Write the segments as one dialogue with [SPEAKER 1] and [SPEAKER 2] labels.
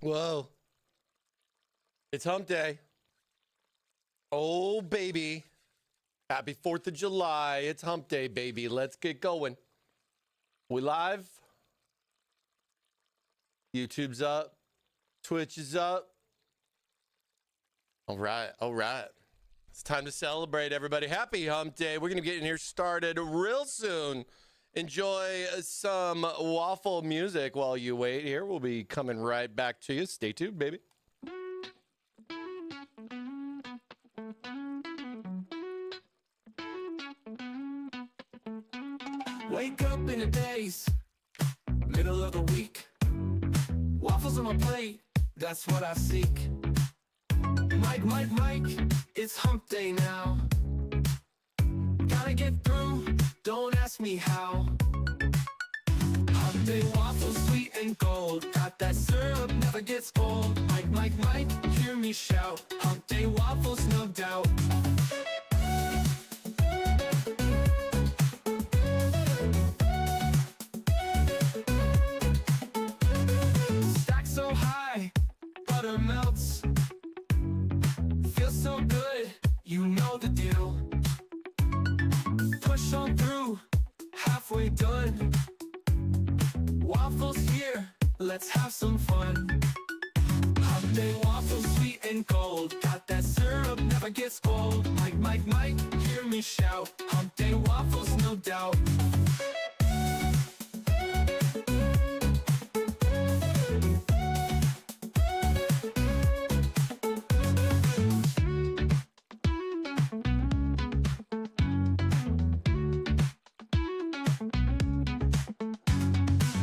[SPEAKER 1] Whoa. It's hump day. Oh, baby. Happy 4th of July. It's hump day, baby. Let's get going. We live. YouTube's up. Twitch is up. All right. All right. It's time to celebrate, everybody. Happy hump day. We're going to get in here started real soon. Enjoy some Waffle music while you wait here. We'll be coming right back to you. Stay tuned, baby.
[SPEAKER 2] Wake up in a daze, middle of the week. Waffles on my plate, that's what I seek. Mike, it's hump day now. Gotta get through, don't ask me how. Hump day waffles, sweet and gold. Got that syrup, never gets old. Mike, hear me shout. Hump day waffles, no doubt. Stack so high, butter melts. Feels so good, you know the deal. Push on through, halfway done. Waffles here, let's have some fun. Hump day waffles, sweet and gold. Got that syrup, never gets old. Mike, hear me shout. Hump day waffles, no doubt.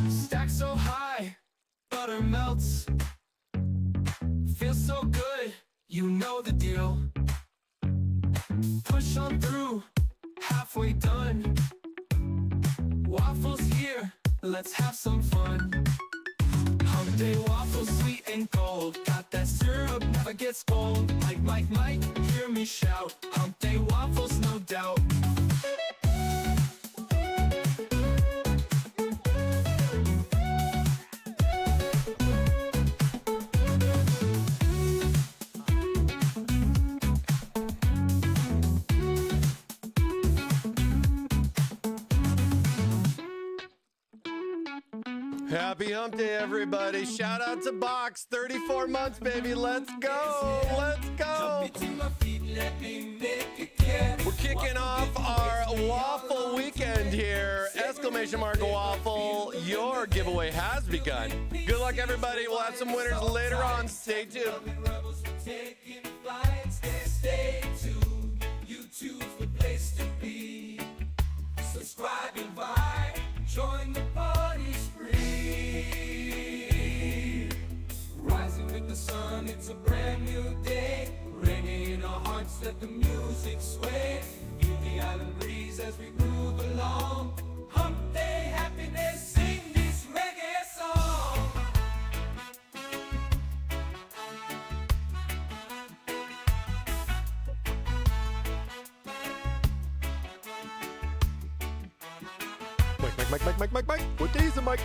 [SPEAKER 2] Stack so high, butter melts. Feels so good, you know the deal. Push on through, halfway done. Waffles here, let's have some fun. Hump day waffles, sweet and gold. Got that syrup, never gets old. Mike, hear me shout. Hump day waffles, no doubt.
[SPEAKER 1] Happy hump day, everybody. Shout out to Box. 34 months, baby. Let's go. Let's go. We're kicking off our Waffle weekend here. Exclamation mark Waffle. Your giveaway has begun. Good luck, everybody. We'll have some winners later on. Stay tuned.
[SPEAKER 2] Stay tuned. YouTube's the place to be. Subscribe and vibe. Join the party spree. Rising with the sun, it's a brand new day. Reggae in our hearts, let the music sway. Feel the island breeze as we groove along. Hump day happiness, sing this reggae song.
[SPEAKER 1] Mike. What day is it, Mike?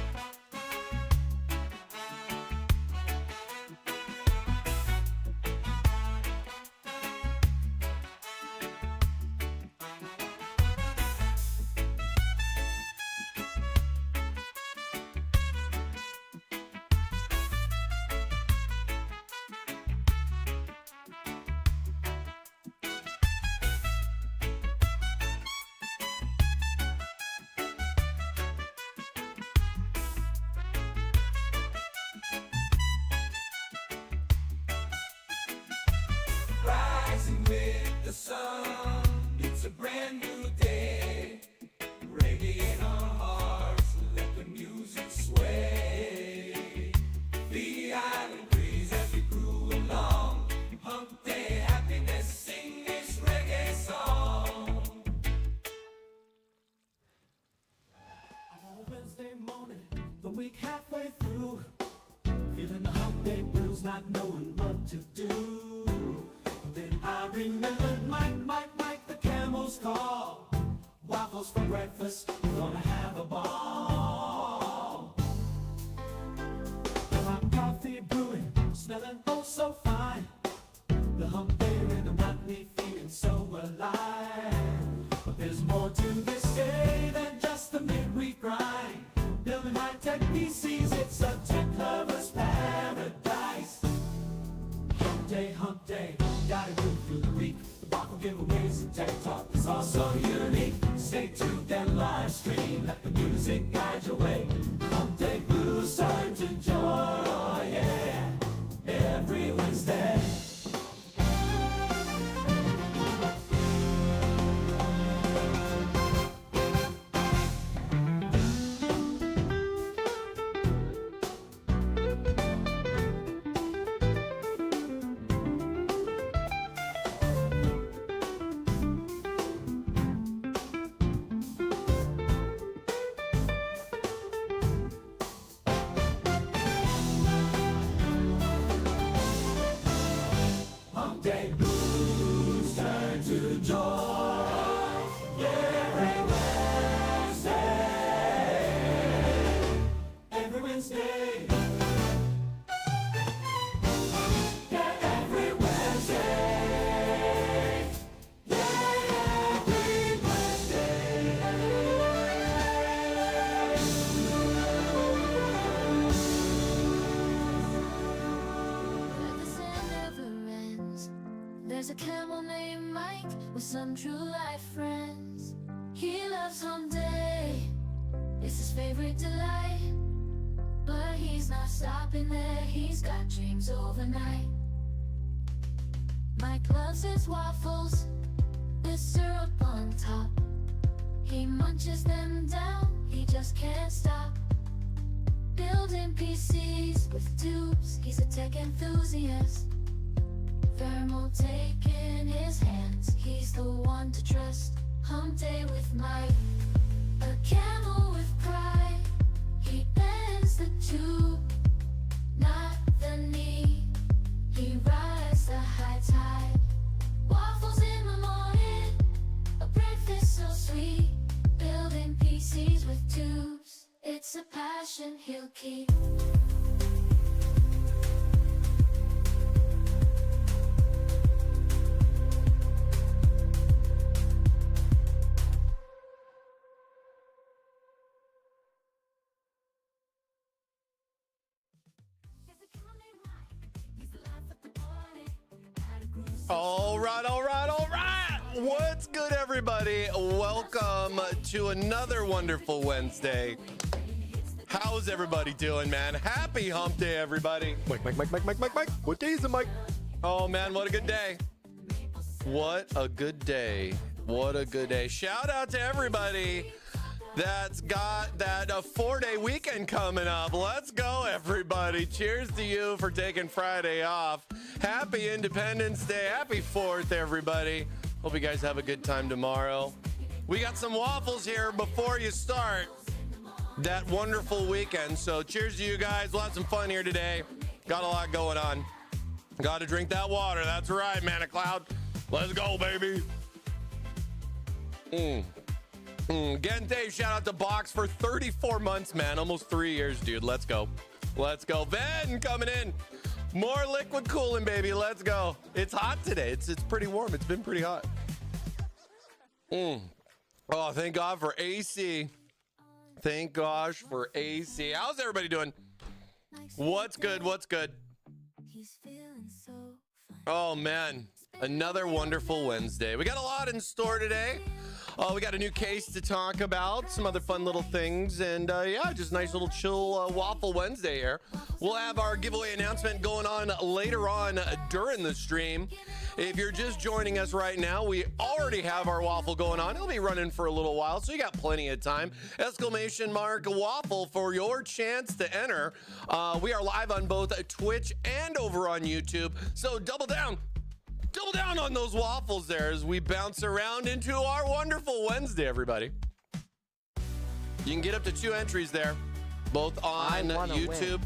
[SPEAKER 2] Rising with the sun, it's a brand new day. Reggae in our hearts, let the music sway. The island breeze as we groove along. Hump day happiness, sing this reggae song. On a Wednesday morning, the week halfway through, feeling the hump day blues, not knowing what to do. Then I remembered Mike, the camel's call. Waffles for breakfast, gonna have a ball. My coffee brewing, Tech PCs, it's a tech lover's paradise. Hump day, gotta go through the week. The Waffle giveaways and tech talk is also unique. Stay tuned and live stream, let the music guide your way. Hump day blues turn to joy, yeah, every Wednesday. Day blues turn to joy, every Wednesday. Every Wednesday. Yeah, every Wednesday. Yeah, every Wednesday.
[SPEAKER 3] The sand never ends. There's a camel named Mike with some true life friends. He loves home day, it's his favorite delight. But he's not stopping there, he's got dreams overnight. Mike loves his waffles with syrup on top. He munches them down, he just can't stop. Building PCs with tubes, he's a tech enthusiast. Thermaltake in his hands, he's the one to trust. Hump day with Mike, a camel with pride. He bends the tube, not the knee. He rides the high tide. Waffles in the morning, a breakfast so sweet. Building PCs with tubes, it's a passion he'll keep.
[SPEAKER 1] All right, all right, all right. What's good, everybody? Welcome to another wonderful Wednesday. How's everybody doing, man? Happy hump day, everybody. Mike. What day is it, Mike? Oh, man, what a good day. What a good day. What a good day. Shout out to everybody that's got that 4-day weekend coming up. Let's go, everybody. Cheers to you for taking Friday off. Happy Independence Day. Happy 4th, everybody. Hope you guys have a good time tomorrow. We got some waffles here before you start that wonderful weekend. So cheers to you guys. We'll have some fun here today. Got a lot going on. Got to drink that water. That's right, Mana Cloud. Let's go, baby. Gente, shout out to Box for 34 months, man. Almost 3 years, dude. Let's go. Let's go. Ven coming in. More liquid cooling, baby. Let's go. It's hot today. It's pretty warm. It's been pretty hot. Oh, thank God for AC. Thank gosh for AC. How's everybody doing? What's good? What's good? Oh, man. Another wonderful Wednesday. We got a lot in store today. We got a new case to talk about, some other fun little things, and yeah, just nice little chill Waffle Wednesday here. We'll have our giveaway announcement going on later on during the stream. If you're just joining us right now, we already have our Waffle going on. It'll be running for a little while, so you got plenty of time. Exclamation mark Waffle for your chance to enter. We are live on both Twitch and over on YouTube, so double down on those waffles there as we bounce around into our wonderful Wednesday, everybody. You can get up to 2 entries there, both on YouTube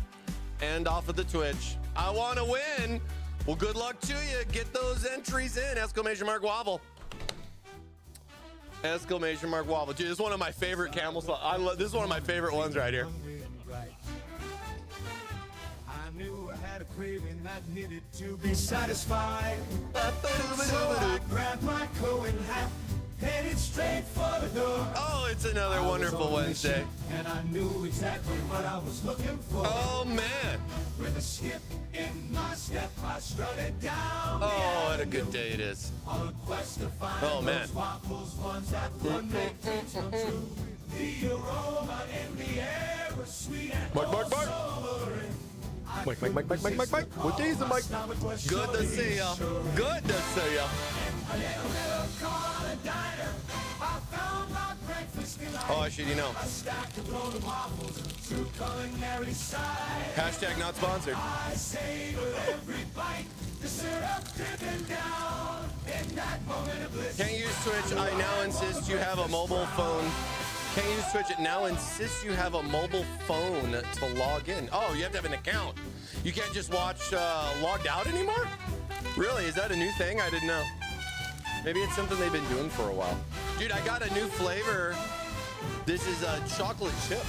[SPEAKER 1] and off of the Twitch. I want to win. Well, good luck to you. Get those entries in. Exclamation mark Waffle. Exclamation mark Waffle. Dude, this is one of my favorite camel slots. This is one of my favorite ones right here.
[SPEAKER 2] A craving that needed to be satisfied. So I grabbed my coat and hat headed straight for the door.
[SPEAKER 1] Oh, it's another wonderful Wednesday.
[SPEAKER 2] And I knew exactly what I was looking for.
[SPEAKER 1] Oh, man.
[SPEAKER 2] With a skip in my step, I strutted down.
[SPEAKER 1] Oh, what a good day it is.
[SPEAKER 2] On a quest to find
[SPEAKER 1] Oh, man.
[SPEAKER 2] those waffles, ones that would make dreams come true. The aroma in the air was sweet and
[SPEAKER 1] Mike.
[SPEAKER 2] sobering.
[SPEAKER 1] Mike. What day is it, Mike? Good to see ya. Good to see ya. Oh, actually, you know. Hashtag not sponsored. Can't use Twitch. I now insist you have a mobile phone. Can't use Twitch. It now insists you have a mobile phone to log in. Oh, you have to have an account. You can't just watch logged out anymore? Really? Is that a new thing? I didn't know. Maybe it's something they've been doing for a while. Dude, I got a new flavor. This is a chocolate chip.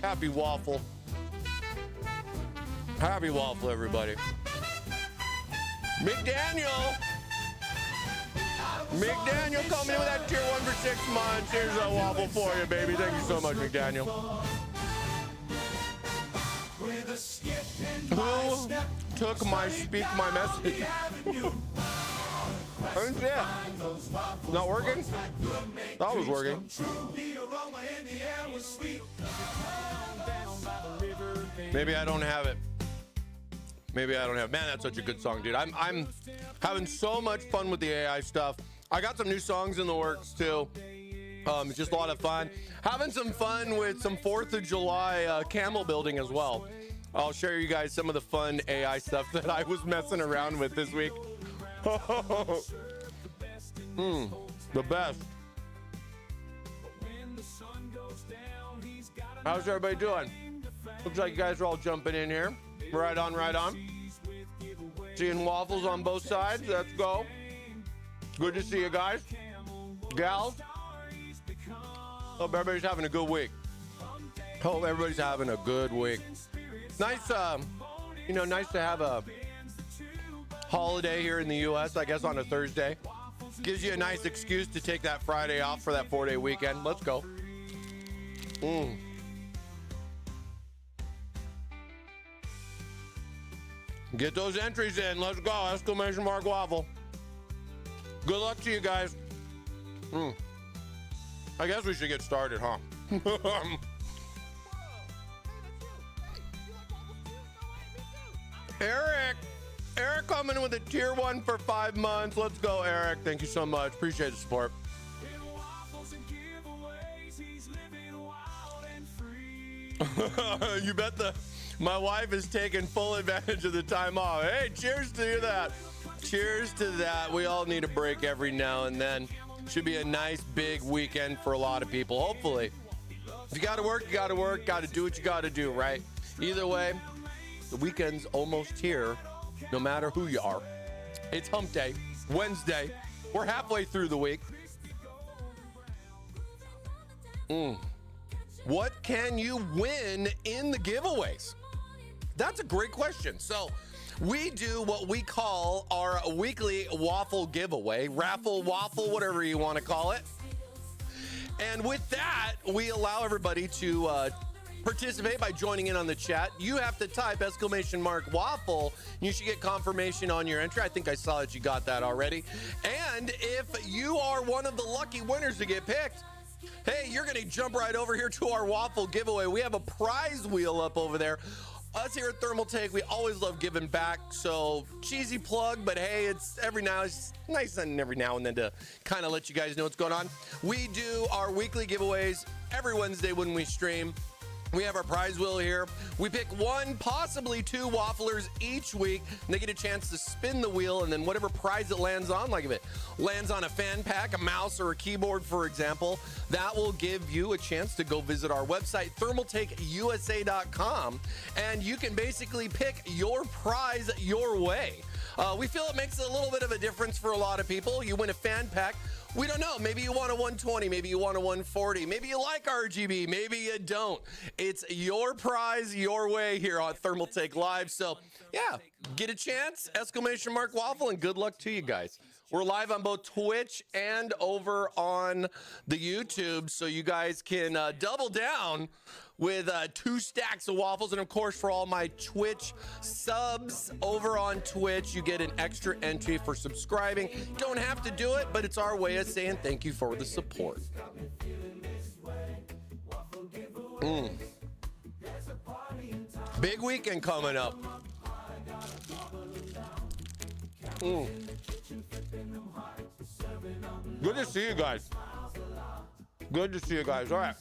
[SPEAKER 1] Happy waffle. Happy waffle, everybody. McDaniel coming in with that tier 1 for 6 months. Here's a waffle for you, baby. Thank you so much, McDaniel. Who took my speak my message? Not working? That was working. Maybe I don't have it. Man, that's such a good song, dude. I'm having so much fun with the AI stuff. I got some new songs in the works too. It's just a lot of fun. Having some fun with some 4th of July camel building as well. I'll share you guys some of the fun AI stuff that I was messing around with this week. The best. How's everybody doing? Looks like you guys are all jumping in here. Right on. Seeing waffles on both sides. Let's go. Good to see you guys. Gals. Hope everybody's having a good week. Nice, nice to have a holiday here in the U.S., I guess, on a Thursday. Gives you a nice excuse to take that Friday off for that 4-day weekend. Let's go. Get those entries in. Let's go. ! Waffle. Good luck to you guys. I guess we should get started, huh? Eric coming in with a tier 1 for 5 months. Let's go, Eric. Thank you so much. Appreciate the support. You bet my wife is taking full advantage of the time off. Hey, cheers to that. Cheers to that. We all need a break every now and then. Should be a nice big weekend for a lot of people, hopefully. If you gotta work, you gotta work. Gotta do what you gotta do, right? Either way, the weekend's almost here, no matter who you are. It's hump day, Wednesday. We're halfway through the week. What can you win in the giveaways? That's a great question. So we do what we call our weekly waffle giveaway, raffle, waffle, whatever you want to call it. And with that, we allow everybody to participate by joining in on the chat. You have to type !waffle. You should get confirmation on your entry. I think I saw that you got that already. And if you are one of the lucky winners to get picked, hey, you're going to jump right over here to our waffle giveaway. We have a prize wheel up over there. Us here at Thermaltake, we always love giving back. So cheesy plug, but hey, it's nice and every now and then to kind of let you guys know what's going on. We do our weekly giveaways every Wednesday when we stream. We have our prize wheel here. We pick 1, possibly 2 wafflers each week, and they get a chance to spin the wheel, and then whatever prize it lands on, like if it lands on a fan pack, a mouse, or a keyboard, for example, that will give you a chance to go visit our website, thermaltakeusa.com, and you can basically pick your prize your way. We feel it makes a little bit of a difference for a lot of people. You win a fan pack. We don't know. Maybe you want a 120. Maybe you want a 140. Maybe you like RGB. Maybe you don't. It's your prize, your way here on Thermaltake Live. So, yeah, get a chance, exclamation mark waffle, and good luck to you guys. We're live on both Twitch and over on the YouTube, so you guys can double down with 2 stacks of waffles. And of course, for all my Twitch subs over on Twitch, you get an extra entry for subscribing. Don't have to do it, but it's our way of saying thank you for the support. Big weekend coming up. Good to see you guys. Good to see you guys. All right.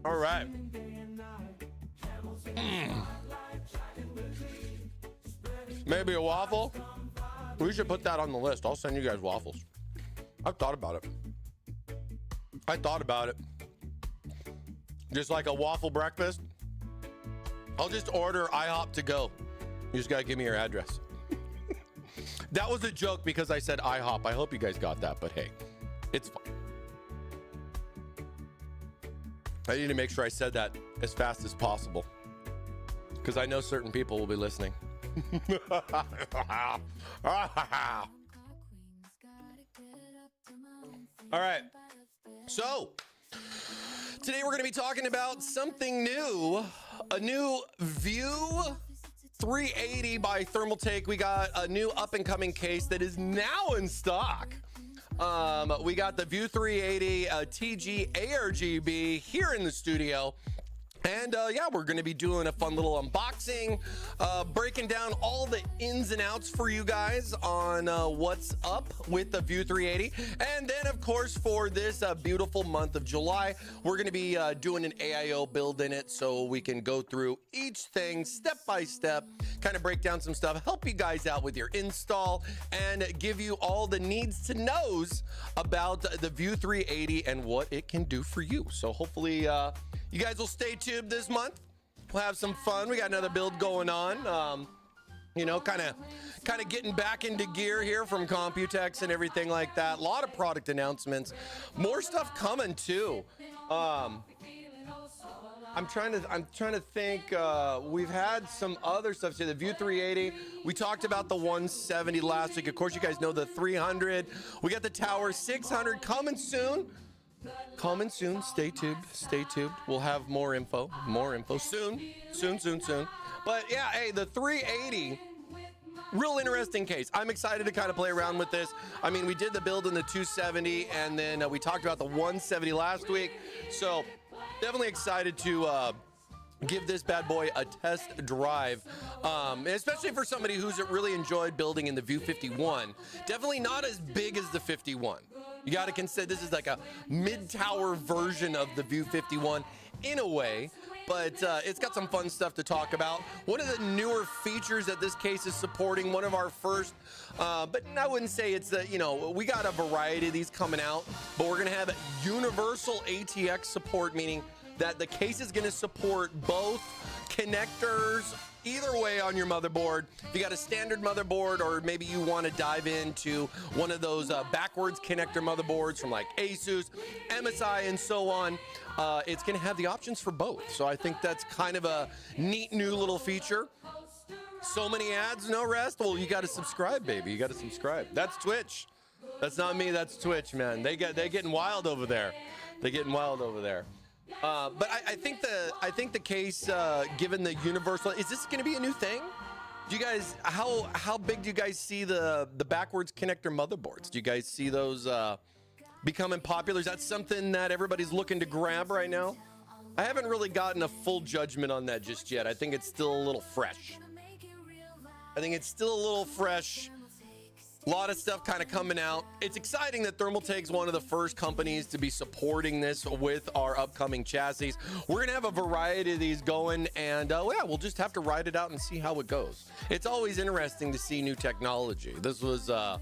[SPEAKER 1] All right. Maybe a waffle? We should put that on the list. I'll send you guys waffles. I've thought about it. Just like a waffle breakfast. I'll just order IHOP to go. You just gotta give me your address. That was a joke because I said IHOP. I hope you guys got that, but hey, it's fine. I need to make sure I said that as fast as possible because I know certain people will be listening. All right. So today we're going to be talking about something new, a new View 380 by Thermaltake. We got a new up and coming case that is now in stock. We got the View 380 TG ARGB here in the studio. And yeah, we're going to be doing a fun little unboxing, breaking down all the ins and outs for you guys on what's up with the View 380. And then, of course, for this beautiful month of July, we're going to be doing an AIO build in it so we can go through each thing step by step, kind of break down some stuff, help you guys out with your install, and give you all the needs to knows about the View 380 and what it can do for you. So hopefully you guys will stay tuned this month. We'll have some fun. We got another build going on. You know, kind of getting back into gear here from Computex and everything like that. A lot of product announcements. More stuff coming too. I'm trying to think. We've had some other stuff. So the View 380. We talked about the 170 last week. Of course, you guys know the 300. We got the Tower 600 coming soon. Coming soon. Stay tuned. Stay tuned. We'll have more info soon. But yeah, hey, the 380, real interesting case. I'm excited to kind of play around with this. I mean, we did the build in the 270, and then we talked about the 170 last week. So definitely excited to give this bad boy a test drive, especially for somebody who's really enjoyed building in the View 51. Definitely not as big as the 51. You got to consider this is like a mid-tower version of the View 51 in a way, but it's got some fun stuff to talk about. One of the newer features that this case is supporting, one of our first, but I wouldn't say it's the, you know, we got a variety of these coming out, but we're going to have universal ATX support, meaning that the case is going to support both connectors either way on your motherboard. If you got a standard motherboard, or maybe you want to dive into one of those backwards connector motherboards from like Asus, MSI, and so on, it's going to have the options for both. So I think that's kind of a neat new little feature. So many ads, no rest. Well, you got to subscribe, baby. You got to subscribe. That's Twitch. That's not me. That's Twitch, man. They're getting wild over there. They're getting wild over there. But I think the case, given the universal, is this going to be a new thing? Do you guys, how big do you guys see the backwards connector motherboards? Do you guys see those becoming popular? Is that something that everybody's looking to grab right now? I haven't really gotten a full judgment on that just yet. I think it's still a little fresh. A lot of stuff kind of coming out. It's exciting that Thermaltake's one of the first companies to be supporting this with our upcoming chassis. We're going to have a variety of these going, and yeah, we'll just have to ride it out and see how it goes. It's always interesting to see new technology. This was a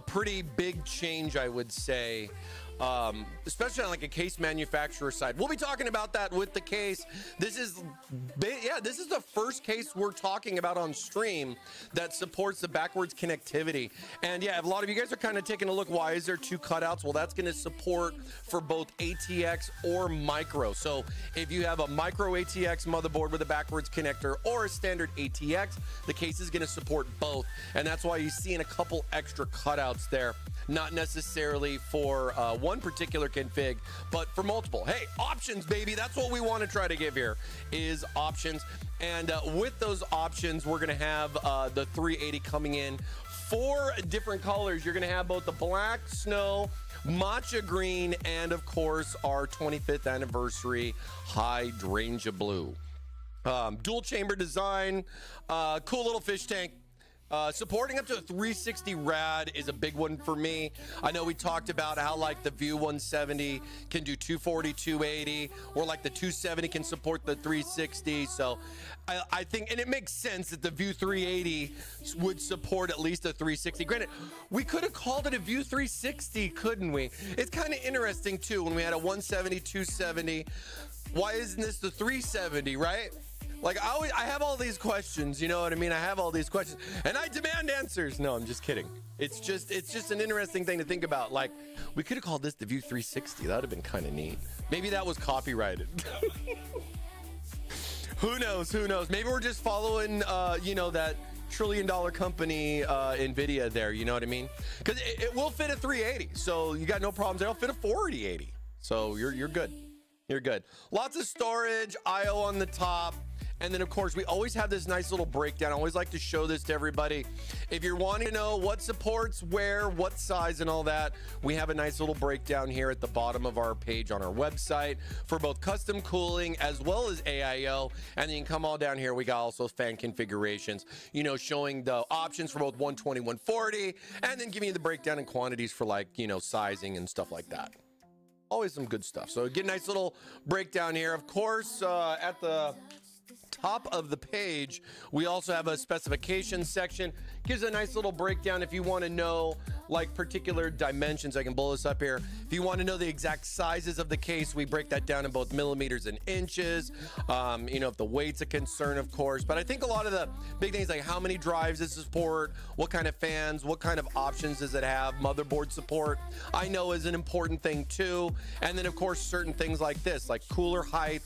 [SPEAKER 1] pretty big change, I would say, especially on like a case manufacturer side. We'll be talking about that with the case. This is the first case we're talking about on stream that supports the backwards connectivity. And yeah, a lot of you guys are kind of taking a look, why is there two cutouts? Well, that's going to support for both ATX or micro. So if you have a micro ATX motherboard with a backwards connector or a standard ATX, the case is going to support both. And that's why you're seeing a couple extra cutouts there. Not necessarily for one particular config, but for multiple. Hey, options, baby. That's what we want to try to give here, is options. And with those options, we're going to have the 380 coming in 4 different colors. You're going to have both the black snow, matcha green, and of course our 25th anniversary hydrangea blue. Dual chamber design, cool little fish tank. Supporting up to a 360 rad is a big one for me. I know we talked about how like the View 170 can do 240, 280, or like the 270 can support the 360. So I think, and it makes sense that the View 380 would support at least a 360. Granted, we could have called it a View 360, couldn't we? It's kind of interesting too when we had a 170, 270. Why isn't this the 370, right? Like I have all these questions, you know what I mean? I have all these questions and I demand answers. No, I'm just kidding. It's just an interesting thing to think about. Like, we could have called this the View 360. That would have been kind of neat. Maybe that was copyrighted. Who knows? Maybe we're just following, that trillion-dollar company, NVIDIA there. You know what I mean? Because it will fit a 380. So you got no problems there. It'll fit a 4080. So you're good. You're good. Lots of storage, AIO on the top. And then, of course, we always have this nice little breakdown. I always like to show this to everybody. If you're wanting to know what supports where, what size, and all that, we have a nice little breakdown here at the bottom of our page on our website for both custom cooling as well as AIO. And then you can come all down here. We got also fan configurations, showing the options for both 120, 140, and then giving you the breakdown and quantities for sizing and stuff like that. Always some good stuff. So get a nice little breakdown here. Of course, at the top of the page, we also have a specifications section. Gives a nice little breakdown if you want to know like particular dimensions. I can blow this up here. If you want to know the exact sizes of the case, we break that down in both millimeters and inches. If the weight's a concern, of course. But I think a lot of the big things like how many drives does it support, what kind of fans, what kind of options does it have, motherboard support, I know is an important thing too. And then of course certain things like this, like cooler height,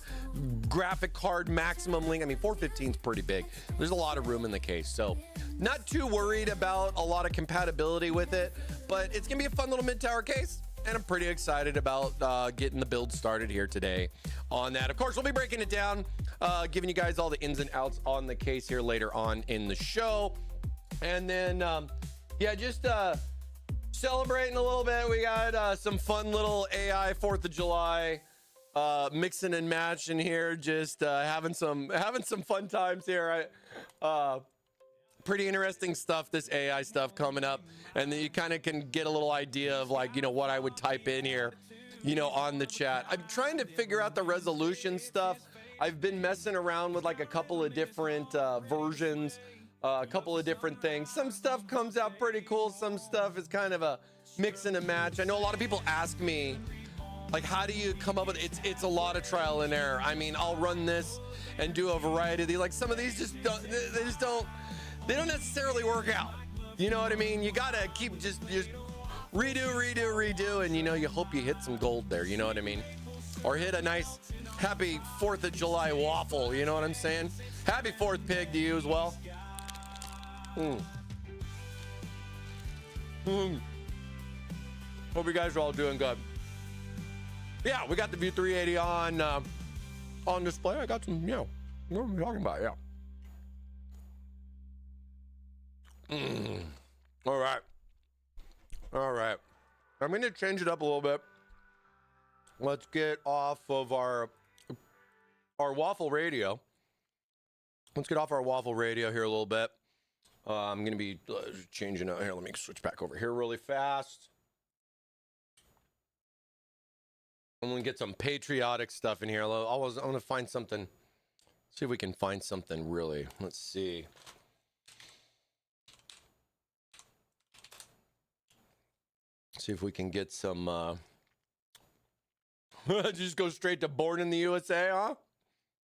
[SPEAKER 1] graphic card maximum length. I mean, 415 is pretty big. There's a lot of room in the case. So not too worried about a lot of compatibility with it, but it's gonna be a fun little mid-tower case. And I'm pretty excited about getting the build started here today on that. Of course, we'll be breaking it down, giving you guys all the ins and outs on the case here later on in the show. And then, just celebrating a little bit. We got some fun little AI 4th of July mixing and matching here, just having some fun times here. Pretty interesting stuff, this AI stuff coming up, and then you kind of can get a little idea of what I would type in here on the chat. I'm trying to figure out the resolution stuff. I've been messing around with like a couple of different versions, a couple of different things. Some stuff comes out pretty cool, some stuff is kind of a mix and a match. I know a lot of people ask me, like, how do you come up with it? It's a lot of trial and error. I mean, I'll run this and do a variety of these. Like, some of these they don't necessarily work out. You know what I mean? You gotta keep just redo, and you hope you hit some gold there. You know what I mean? Or hit a nice happy 4th of July waffle. You know what I'm saying? Happy 4th, Pig, to you as well. Hope you guys are all doing good. Yeah, we got the View 380 on display. I got some, what are we talking about? Yeah. All right. I'm going to change it up a little bit. Let's get off of our Waffle radio. Let's get off our Waffle radio here a little bit. I'm going to be changing out here. Let me switch back over here really fast. I'm going to get some patriotic stuff in here. I want to find something. See if we can find something really. Let's see. See if we can get some Just go straight to Born in the USA, huh?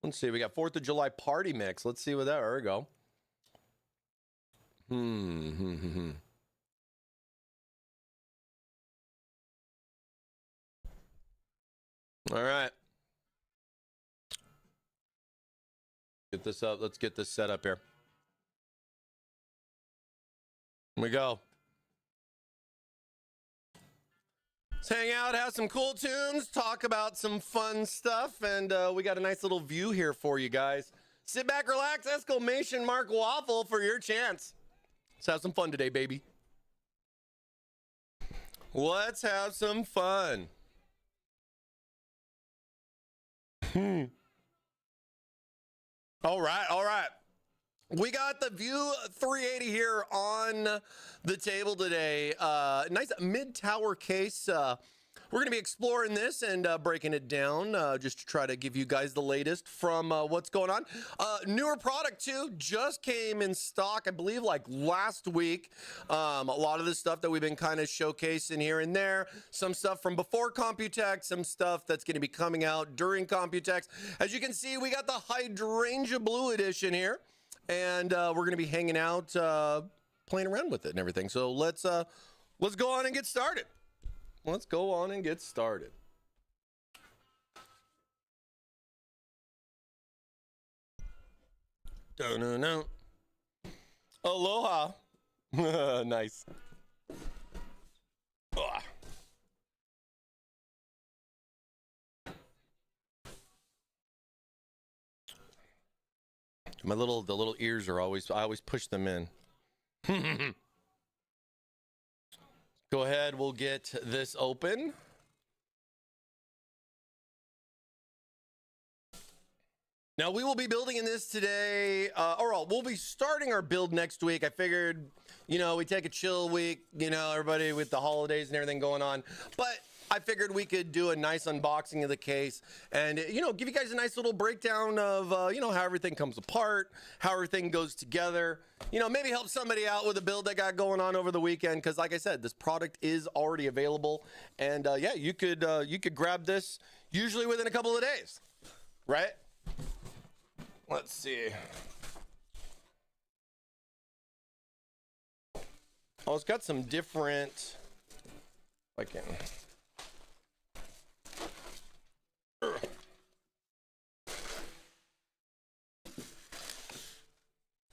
[SPEAKER 1] Let's see. We got 4th of July party mix. Let's see what that. There we go. All right. Get this up. Let's get this set up here. Here we go. Let's hang out, have some cool tunes, talk about some fun stuff, and we got a nice little view here for you guys. Sit back, relax, exclamation mark Waffle for your chance. Let's have some fun today, baby. Let's have some fun. All right, all right. We got the View 380 here on the table today. Nice mid-tower case. We're going to be exploring this and breaking it down just to try to give you guys the latest from what's going on. Newer product, too, just came in stock, I believe, like last week. A lot of the stuff that we've been kind of showcasing here and there. Some stuff from before Computex, some stuff that's going to be coming out during Computex. As you can see, we got the Hydrangea Blue Edition here. And we're going to be hanging out, playing around with it and everything. So let's go on and get started. Let's go on and get started. Dun-dun-dun. Aloha. Nice. Ugh. The little ears are always, I always push them in. Go ahead, we'll get this open. Now we will be building in this today, or we'll be starting our build next week. I figured, you know, we take a chill week, you know, everybody with the holidays and everything going on. But I figured we could do a nice unboxing of the case and, you know, give you guys a nice little breakdown of, you know, how everything comes apart, how everything goes together. You know, maybe help somebody out with a build they got going on over the weekend. Because like I said, this product is already available. And, yeah, you could grab this usually within a couple of days, right? Let's see. Oh, it's got some different, I can...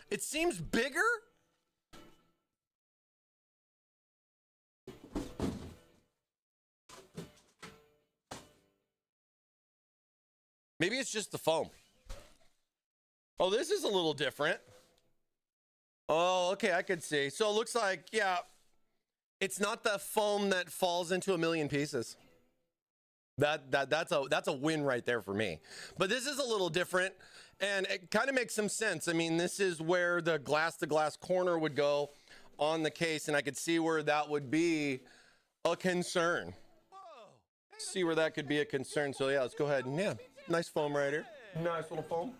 [SPEAKER 1] It seems bigger. Maybe it's just the foam. Oh, this is a little different. Oh, okay, I could see. So it looks like, yeah, it's not the foam that falls into a million pieces. That's a win right there for me. But this is a little different, and it kind of makes some sense. I mean, this is where the glass-to-glass corner would go on the case, and I could see where that would be a concern. See where that could be a concern. So yeah, let's go ahead and yeah, nice foam right here. Nice little foam.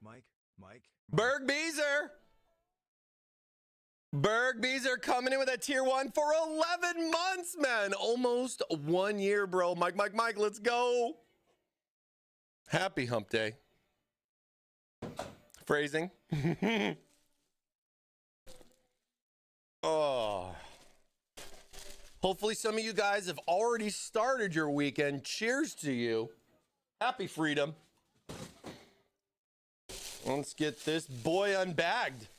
[SPEAKER 1] Mike. Berg Beezer. Berg Beezer coming in with a tier 1 for 11 months, man. Almost 1 year, bro. Mike, let's go. Happy hump day. Phrasing. Oh. Hopefully some of you guys have already started your weekend. Cheers to you. Happy freedom. Let's get this boy unbagged.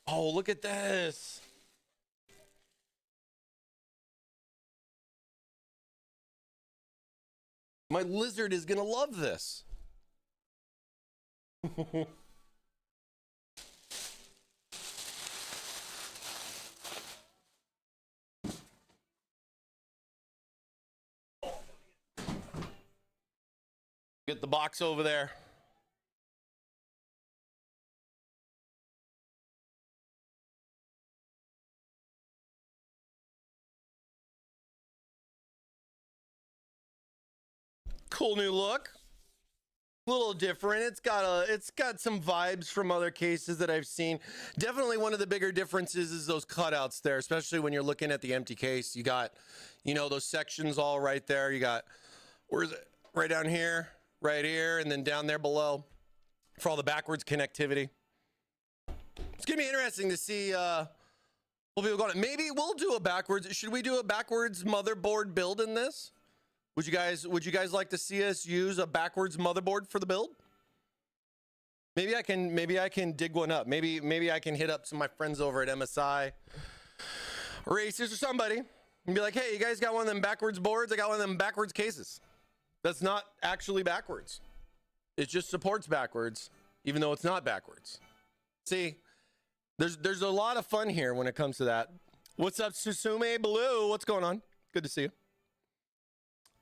[SPEAKER 1] Oh, look at this. My lizard is going to love this. Get the box over there. Cool new look. A little different. It's got some vibes from other cases that I've seen. Definitely one of the bigger differences is those cutouts there, especially when you're looking at the empty case. You got, those sections all right there. You got, where's it? Right down here, right here, and then down there below for all the backwards connectivity. It's gonna be interesting to see what people going. Maybe we'll do a backwards. Should we do a backwards motherboard build in this? Would you guys like to see us use a backwards motherboard for the build? Maybe I can dig one up. Maybe I can hit up some of my friends over at MSI or Asus or somebody and be like, hey, you guys got one of them backwards boards? I got one of them backwards cases. That's not actually backwards. It just supports backwards, even though it's not backwards. See, there's a lot of fun here when it comes to that. What's up, Susume Blue? What's going on? Good to see you.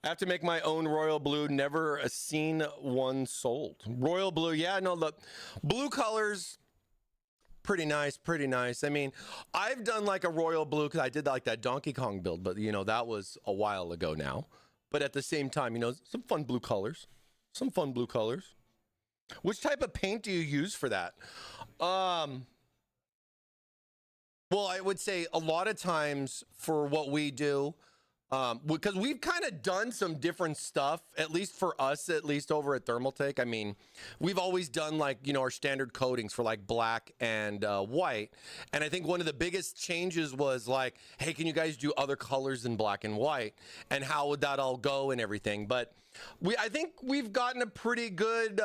[SPEAKER 1] I have to make my own royal blue. Never seen one sold. Royal blue, yeah, no, the blue colors, pretty nice, pretty nice. I mean, I've done like a royal blue because I did like that Donkey Kong build, but that was a while ago now. But at the same time, some fun blue colors. Some fun blue colors. Which type of paint do you use for that? Well, I would say a lot of times for what we do, because we've kind of done some different stuff, at least for us, at least over at Thermaltake. I mean, we've always done like, our standard coatings for like black and white. And I think one of the biggest changes was like, hey, can you guys do other colors than black and white? And how would that all go and everything? But I think we've gotten a pretty good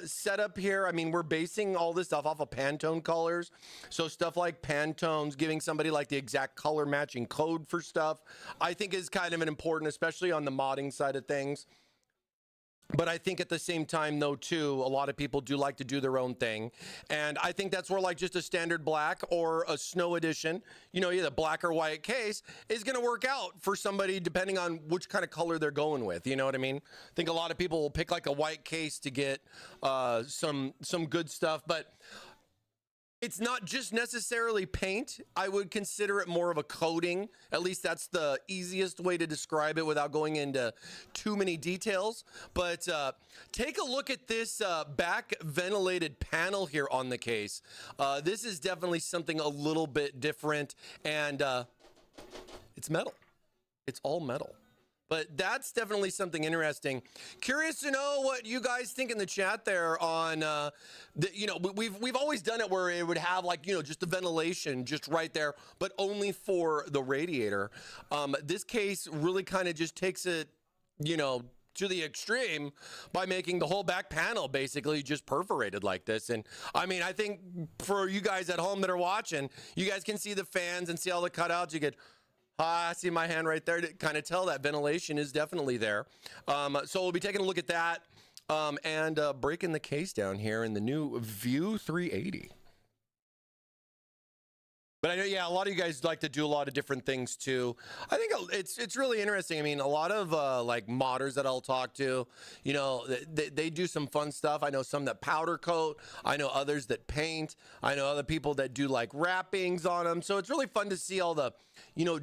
[SPEAKER 1] setup here. I mean, we're basing all this stuff off of Pantone colors. So stuff like Pantones, giving somebody like the exact color matching code for stuff, I think is kind of an important, especially on the modding side of things. But I think at the same time, though, too, a lot of people do like to do their own thing. And I think that's where like just a standard black or a snow edition, either black or white case is going to work out for somebody depending on which kind of color they're going with. You know what I mean? I think a lot of people will pick like a white case to get some good stuff. But it's not just necessarily paint. I would consider it more of a coating. At least that's the easiest way to describe it without going into too many details. But take a look at this back ventilated panel here on the case. This is definitely something a little bit different, and it's metal. It's all metal. But that's definitely something interesting. Curious to know what you guys think in the chat there on, we've always done it where it would have like, just the ventilation just right there, but only for the radiator. This case really kind of just takes it, to the extreme by making the whole back panel basically just perforated like this. And I mean, I think for you guys at home that are watching, you guys can see the fans and see all the cutouts. You could, I see my hand right there to kind of tell that ventilation is definitely there. So we'll be taking a look at that and breaking the case down here in the new View 380. But I know, yeah, a lot of you guys like to do a lot of different things too. I think it's really interesting. I mean, a lot of like modders that I'll talk to, they do some fun stuff. I know some that powder coat. I know others that paint. I know other people that do like wrappings on them. So it's really fun to see all the,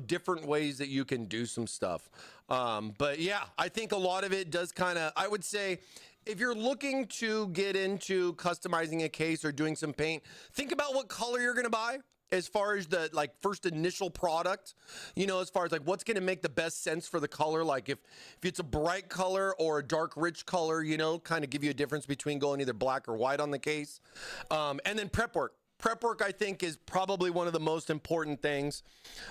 [SPEAKER 1] different ways that you can do some stuff. But yeah, I think a lot of it does kind of, I would say, if you're looking to get into customizing a case or doing some paint, think about what color you're going to buy. As far as the like first initial product, as far as like what's going to make the best sense for the color, like if it's a bright color or a dark rich color, kind of give you a difference between going either black or white on the case. And then prep work. Prep work, I think, is probably one of the most important things.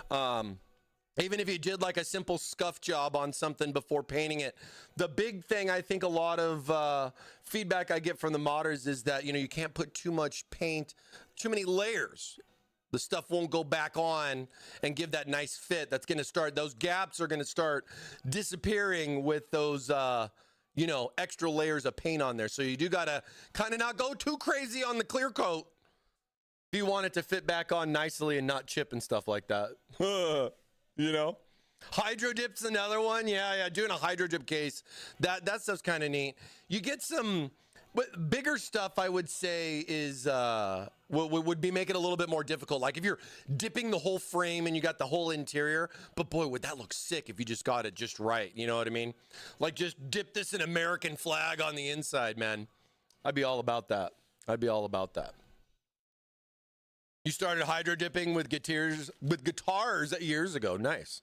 [SPEAKER 1] Even if you did like a simple scuff job on something before painting it, the big thing I think a lot of feedback I get from the modders is that, you can't put too much paint, too many layers. The stuff won't go back on and give that nice fit. That's going to start, those gaps are going to start disappearing with those, extra layers of paint on there. So you do got to kind of not go too crazy on the clear coat if you want it to fit back on nicely and not chip and stuff like that. Hydro dip's another one. Yeah, doing a hydro dip case. That stuff's kind of neat. You get some But bigger stuff, I would say, is would be make it a little bit more difficult. Like if you're dipping the whole frame and you got the whole interior, but boy, would that look sick if you just got it just right. You know what I mean? Like just dip this in American flag on the inside, man. I'd be all about that. I'd be all about that. You started hydro dipping with guitars years ago. Nice.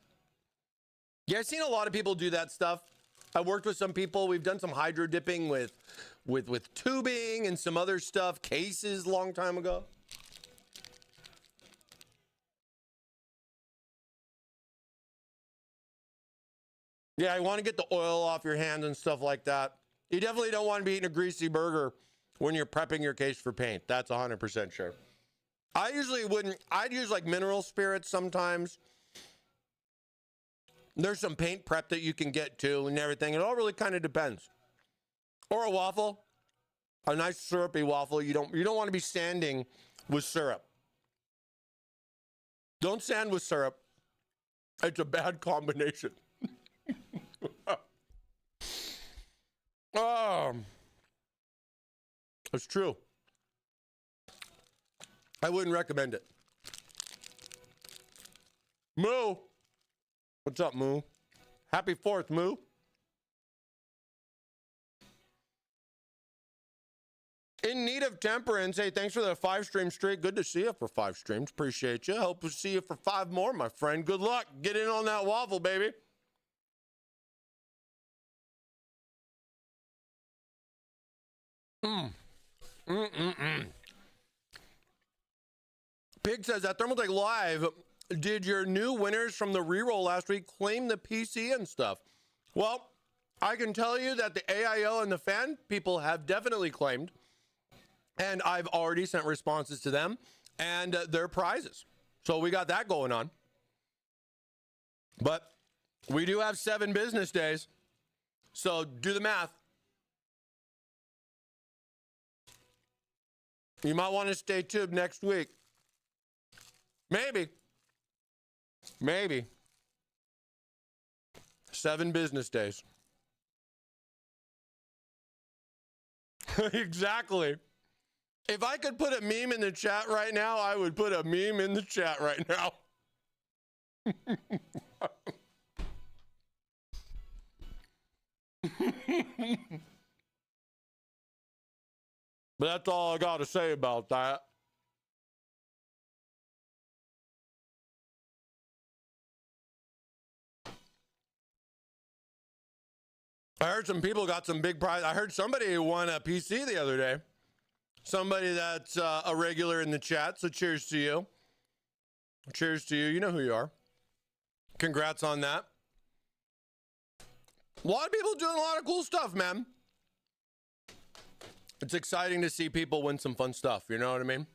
[SPEAKER 1] Yeah, I've seen a lot of people do that stuff. I worked with some people. We've done some hydro dipping with tubing and some other stuff, cases, long time ago. Yeah, you want to get the oil off your hands and stuff like that. You definitely don't want to be eating a greasy burger when you're prepping your case for paint. That's 100% sure. I usually wouldn't. I'd use like mineral spirits sometimes. There's some paint prep that you can get too and everything. It all really kind of depends. Or a waffle, a nice syrupy waffle. You don't want to be sanding with syrup. Don't sand with syrup. It's a bad combination. It's true. I wouldn't recommend it. Moo. What's up, Moo? Happy 4th, Moo. In need of temperance. Hey, thanks for the 5-stream streak. Good to see you for 5 streams. Appreciate you. Hope to see you for 5 more, my friend. Good luck. Get in on that waffle, baby. Pig says that Thermaltake Live, did your new winners from the reroll last week claim the PC and stuff? Well, I can tell you that the AIO and the fan people have definitely claimed, and I've already sent responses to them and their prizes. So we got that going on. But we do have 7 business days. So do the math. You might want to stay tuned next week. Maybe. 7 business days. Exactly. If I could put a meme in the chat right now, I would put a meme in the chat right now. But that's all I got to say about that. I heard some people got some big prize. I heard somebody won a PC the other day. Somebody that's a regular in the chat. So cheers to you. Cheers to you. You know who you are. Congrats on that. A lot of people doing a lot of cool stuff, man. It's exciting to see people win some fun stuff. You know what I mean?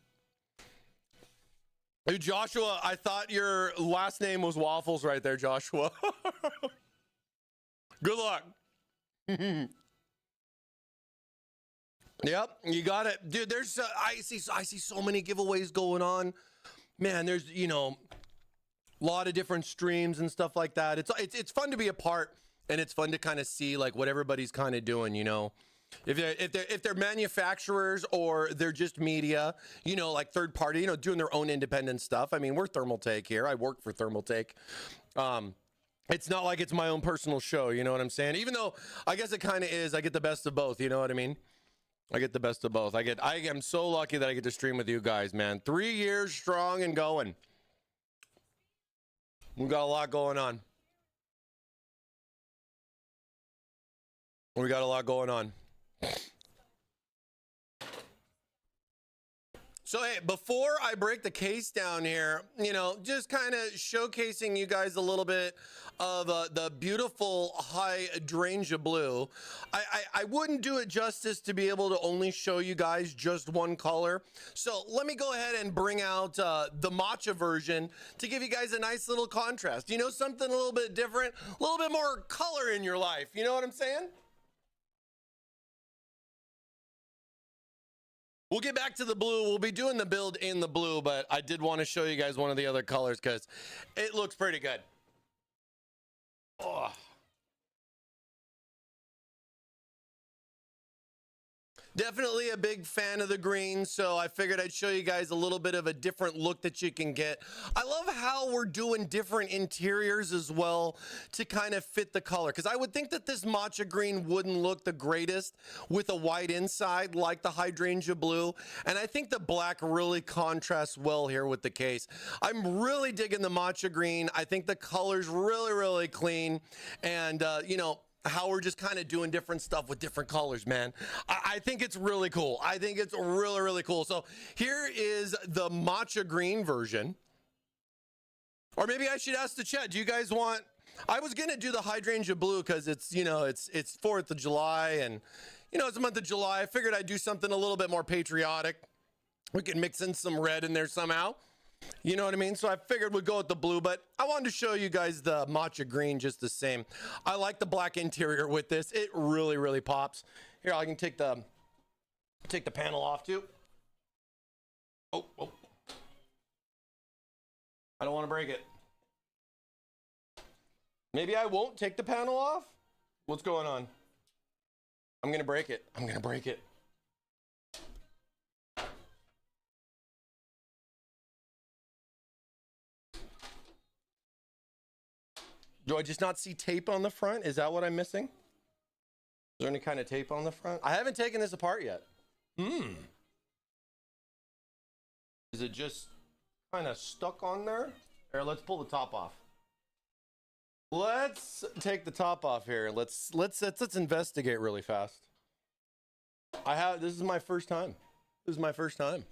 [SPEAKER 1] Hey, Joshua, I thought your last name was Waffles right there, Joshua. Good luck. Yep, you got it, dude. There's I see so many giveaways going on, man. There's a lot of different streams and stuff like that. It's fun to be a part, and it's fun to kind of see like what everybody's kind of doing. If they're manufacturers or they're just media, like third party, doing their own independent stuff. I mean, we're Thermaltake here. I work for Thermaltake. It's not like it's my own personal show, you know what I'm saying? Even though I guess it kind of is. I get the best of both, you know what I mean? I get the best of both. I am so lucky that I get to stream with you guys, man. 3 years strong and going. We got a lot going on. We got a lot going on. So, hey, before I break the case down here, just kind of showcasing you guys a little bit of the beautiful hydrangea blue. I wouldn't do it justice to be able to only show you guys just one color. So let me go ahead and bring out the matcha version to give you guys a nice little contrast. Something a little bit different, a little bit more color in your life. You know what I'm saying? We'll get back to the blue. We'll be doing the build in the blue, but I did want to show you guys one of the other colors because it looks pretty good. Oh. Definitely a big fan of the green, so I figured I'd show you guys a little bit of a different look that you can get. I love how we're doing different interiors as well to kind of fit the color, because I would think that this matcha green wouldn't look the greatest with a white inside like the hydrangea blue, and I think the black really contrasts well here with the case. I'm really digging the matcha green. I think the color's really, really clean, and you know, how we're just kind of doing different stuff with different colors, man. I think it's really cool. I think it's really, really cool. So here is the matcha green version. Or maybe I should ask the chat, do you guys want, I was going to do the hydrangea blue because it's, you know, it's 4th of July and, you know, it's the month of July. I figured I'd do something a little bit more patriotic. We can mix in some red in there somehow. You know what I mean? So I figured we'd go with the blue, but I wanted to show you guys the matcha green just the same. I like the black interior with this. It really, really pops. Here, I can take the panel off too. Oh. I don't want to break it. Maybe I won't take the panel off? What's going on? I'm going to break it. I'm going to break it. Do I just not see tape on the front? Is that what I'm missing? Is there any kind of tape on the front? I haven't taken this apart yet. Is it just kind of stuck on there? Here, let's pull the top off. Let's take the top off here. Let's investigate really fast. This is my first time. This is my first time.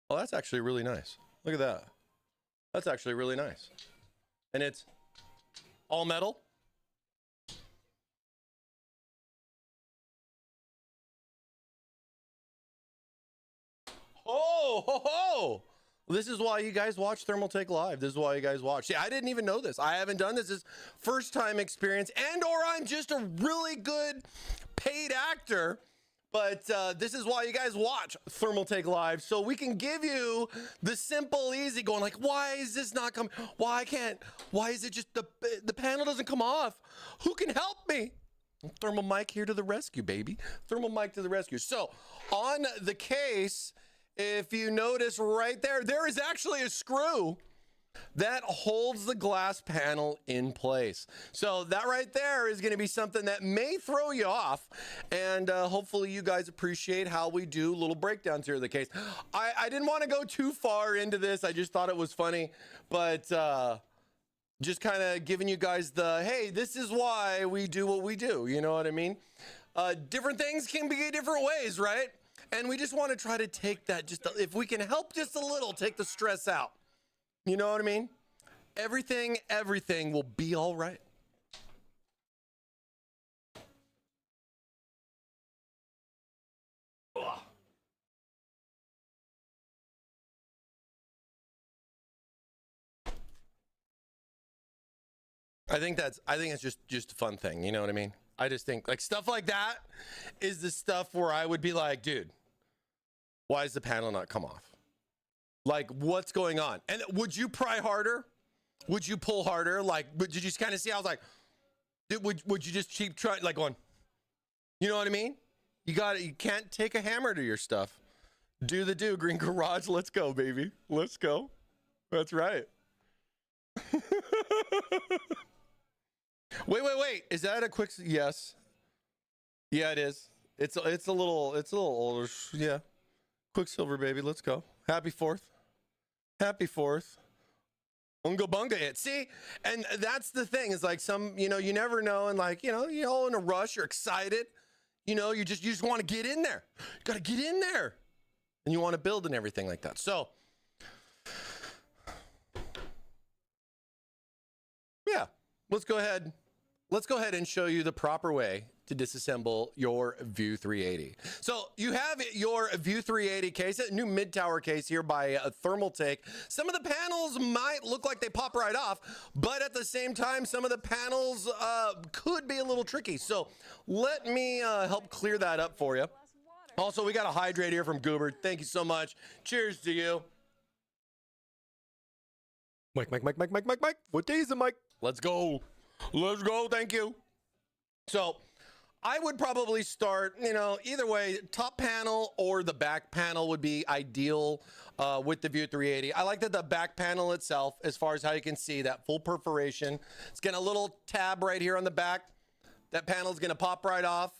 [SPEAKER 1] Oh, that's actually really nice. Look at that. That's actually really nice. And it's all metal. Oh. This is why you guys watch Thermaltake Live. This is why you guys watch. See, I didn't even know this. I haven't done this. This is first time experience, and or I'm just a really good paid actor. But this is why you guys watch Thermaltake Live, so we can give you the simple, easy going like, why is this not coming? Why is it just the panel doesn't come off? Who can help me? ThermalMike here to the rescue, baby. ThermalMike to the rescue. So on the case, if you notice right there, there is actually a screw that holds the glass panel in place. So that right there is going to be something that may throw you off, and hopefully you guys appreciate how we do little breakdowns here of the case. I didn't want to go too far into this. I just thought it was funny, but just kind of giving you guys the, hey, this is why we do what we do. You know what I mean? Different things can be different ways, right? And we just want to try to take that, if we can help just a little, take the stress out. You know what I mean? Everything will be all right. Ugh. I think it's just a fun thing. You know what I mean? I just think like stuff like that is the stuff where I would be like, dude, why does the panel not come off? Like, what's going on? And would you pry harder? Would you pull harder? Like, did you just kind of see? I was like, would you just keep trying, like going, you know what I mean? You can't take a hammer to your stuff. Do Green Garage. Let's go, baby. Let's go. That's right. Wait. Is that a quick? Yes. Yeah, it is. It's a little older. Yeah. Quicksilver, baby. Let's go. Happy 4th. Happy 4th. Unga bunga it. See? And that's the thing. Is like you never know. And like, you're all in a rush. You're excited. You just want to get in there. You got to get in there. And you want to build and everything like that. So, yeah. Let's go ahead and show you the proper way to disassemble your View 380. So you have your View 380 case, a new mid-tower case here by Thermaltake. Some of the panels might look like they pop right off, but at the same time, some of the panels could be a little tricky. So let me help clear that up for you. Also, we got a hydrate here from Goober. Thank you so much. Cheers to you. Mike. What day is it, Mike? Let's go. Thank you. So I would probably start, you know, either way, top panel or the back panel would be ideal with the View 380. I like that the back panel itself, as far as how you can see that full perforation. It's got a little tab right here on the back. That panel is going to pop right off.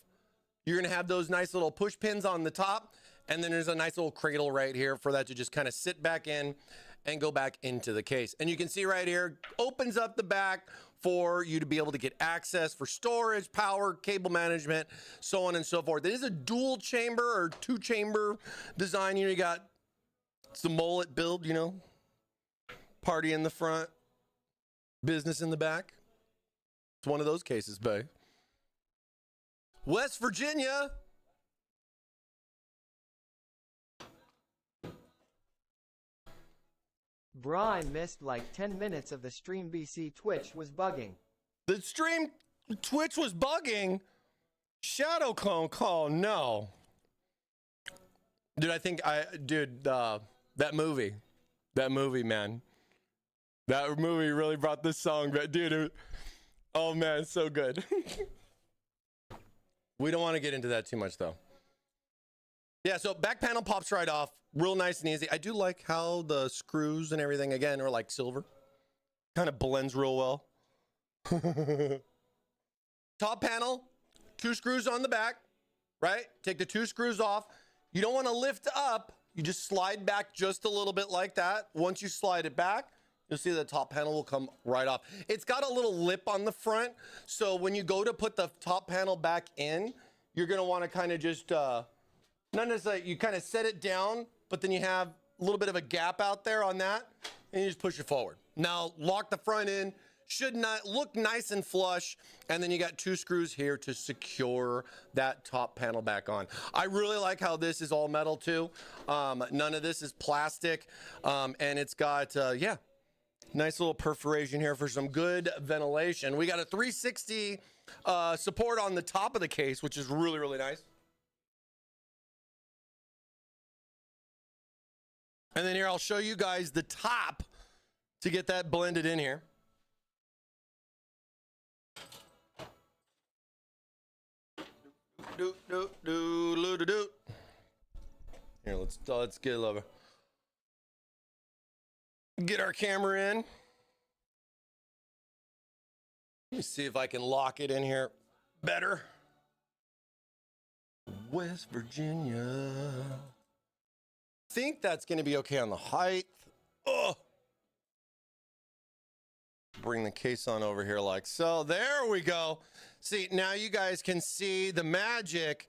[SPEAKER 1] You're going to have those nice little push pins on the top. And then there's a nice little cradle right here for that to just kind of sit back in and go back into the case. And you can see right here, opens up the back for you to be able to get access for storage, power, cable management, so on and so forth. It is a dual chamber or two chamber design. You know, you got some mullet build, you know, party in the front, business in the back. It's one of those cases, babe. West Virginia.
[SPEAKER 4] Bruh, I missed like 10 minutes of the stream. BC Twitch was bugging.
[SPEAKER 1] The stream Twitch was bugging. Shadow Clone call, no. Dude, that movie, man. That movie really brought this song back. Dude, oh man, it's so good. We don't want to get into that too much though. Yeah, so back panel pops right off. Real nice and easy. I do like how the screws and everything, again, are like silver. Kind of blends real well. Top panel, 2 screws on the back, right? Take the 2 screws off. You don't want to lift up. You just slide back just a little bit like that. Once you slide it back, you'll see the top panel will come right off. It's got a little lip on the front. So when you go to put the top panel back in, you're going to want to kind of just, not necessarily, you kind of set it down, but then you have a little bit of a gap out there on that, and you just push it forward. Now, lock the front in. Should not look nice and flush, and then you got 2 screws here to secure that top panel back on. I really like how this is all metal too. None of this is plastic, and it's got, yeah, nice little perforation here for some good ventilation. We got a 360 support on the top of the case, which is really, really nice. And then here, I'll show you guys the top to get that blended in here. Here, let's get a little, get our camera in. Let me see if I can lock it in here better. West Virginia. Think that's going to be okay on the height. Oh, bring the case on over here like so. There we go. See, now you guys can see the magic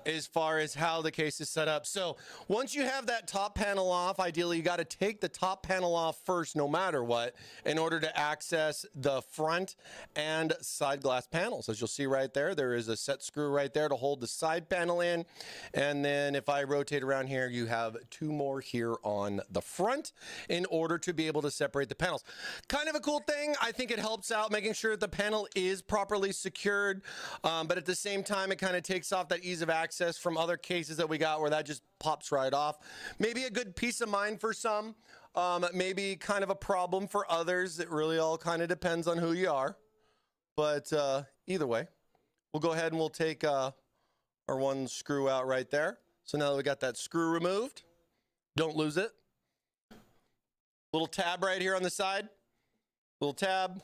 [SPEAKER 1] as far as how the case is set up. So once you have that top panel off, ideally you got to take the top panel off first no matter what in order to access the front and side glass panels. As you'll see right there, there is a set screw right there to hold the side panel in. And then if I rotate around here, you have 2 more here on the front in order to be able to separate the panels. Kind of a cool thing. I think it helps out making sure that the panel is properly secured, but at the same time, it kind of takes off that ease of access from other cases that we got where that just pops right off. Maybe a good peace of mind for some, maybe kind of a problem for others. It really all kind of depends on who you are. But either way, we'll go ahead and we'll take our 1 screw out right there. So now that we got that screw removed, don't lose it. Little tab right here on the side, little tab.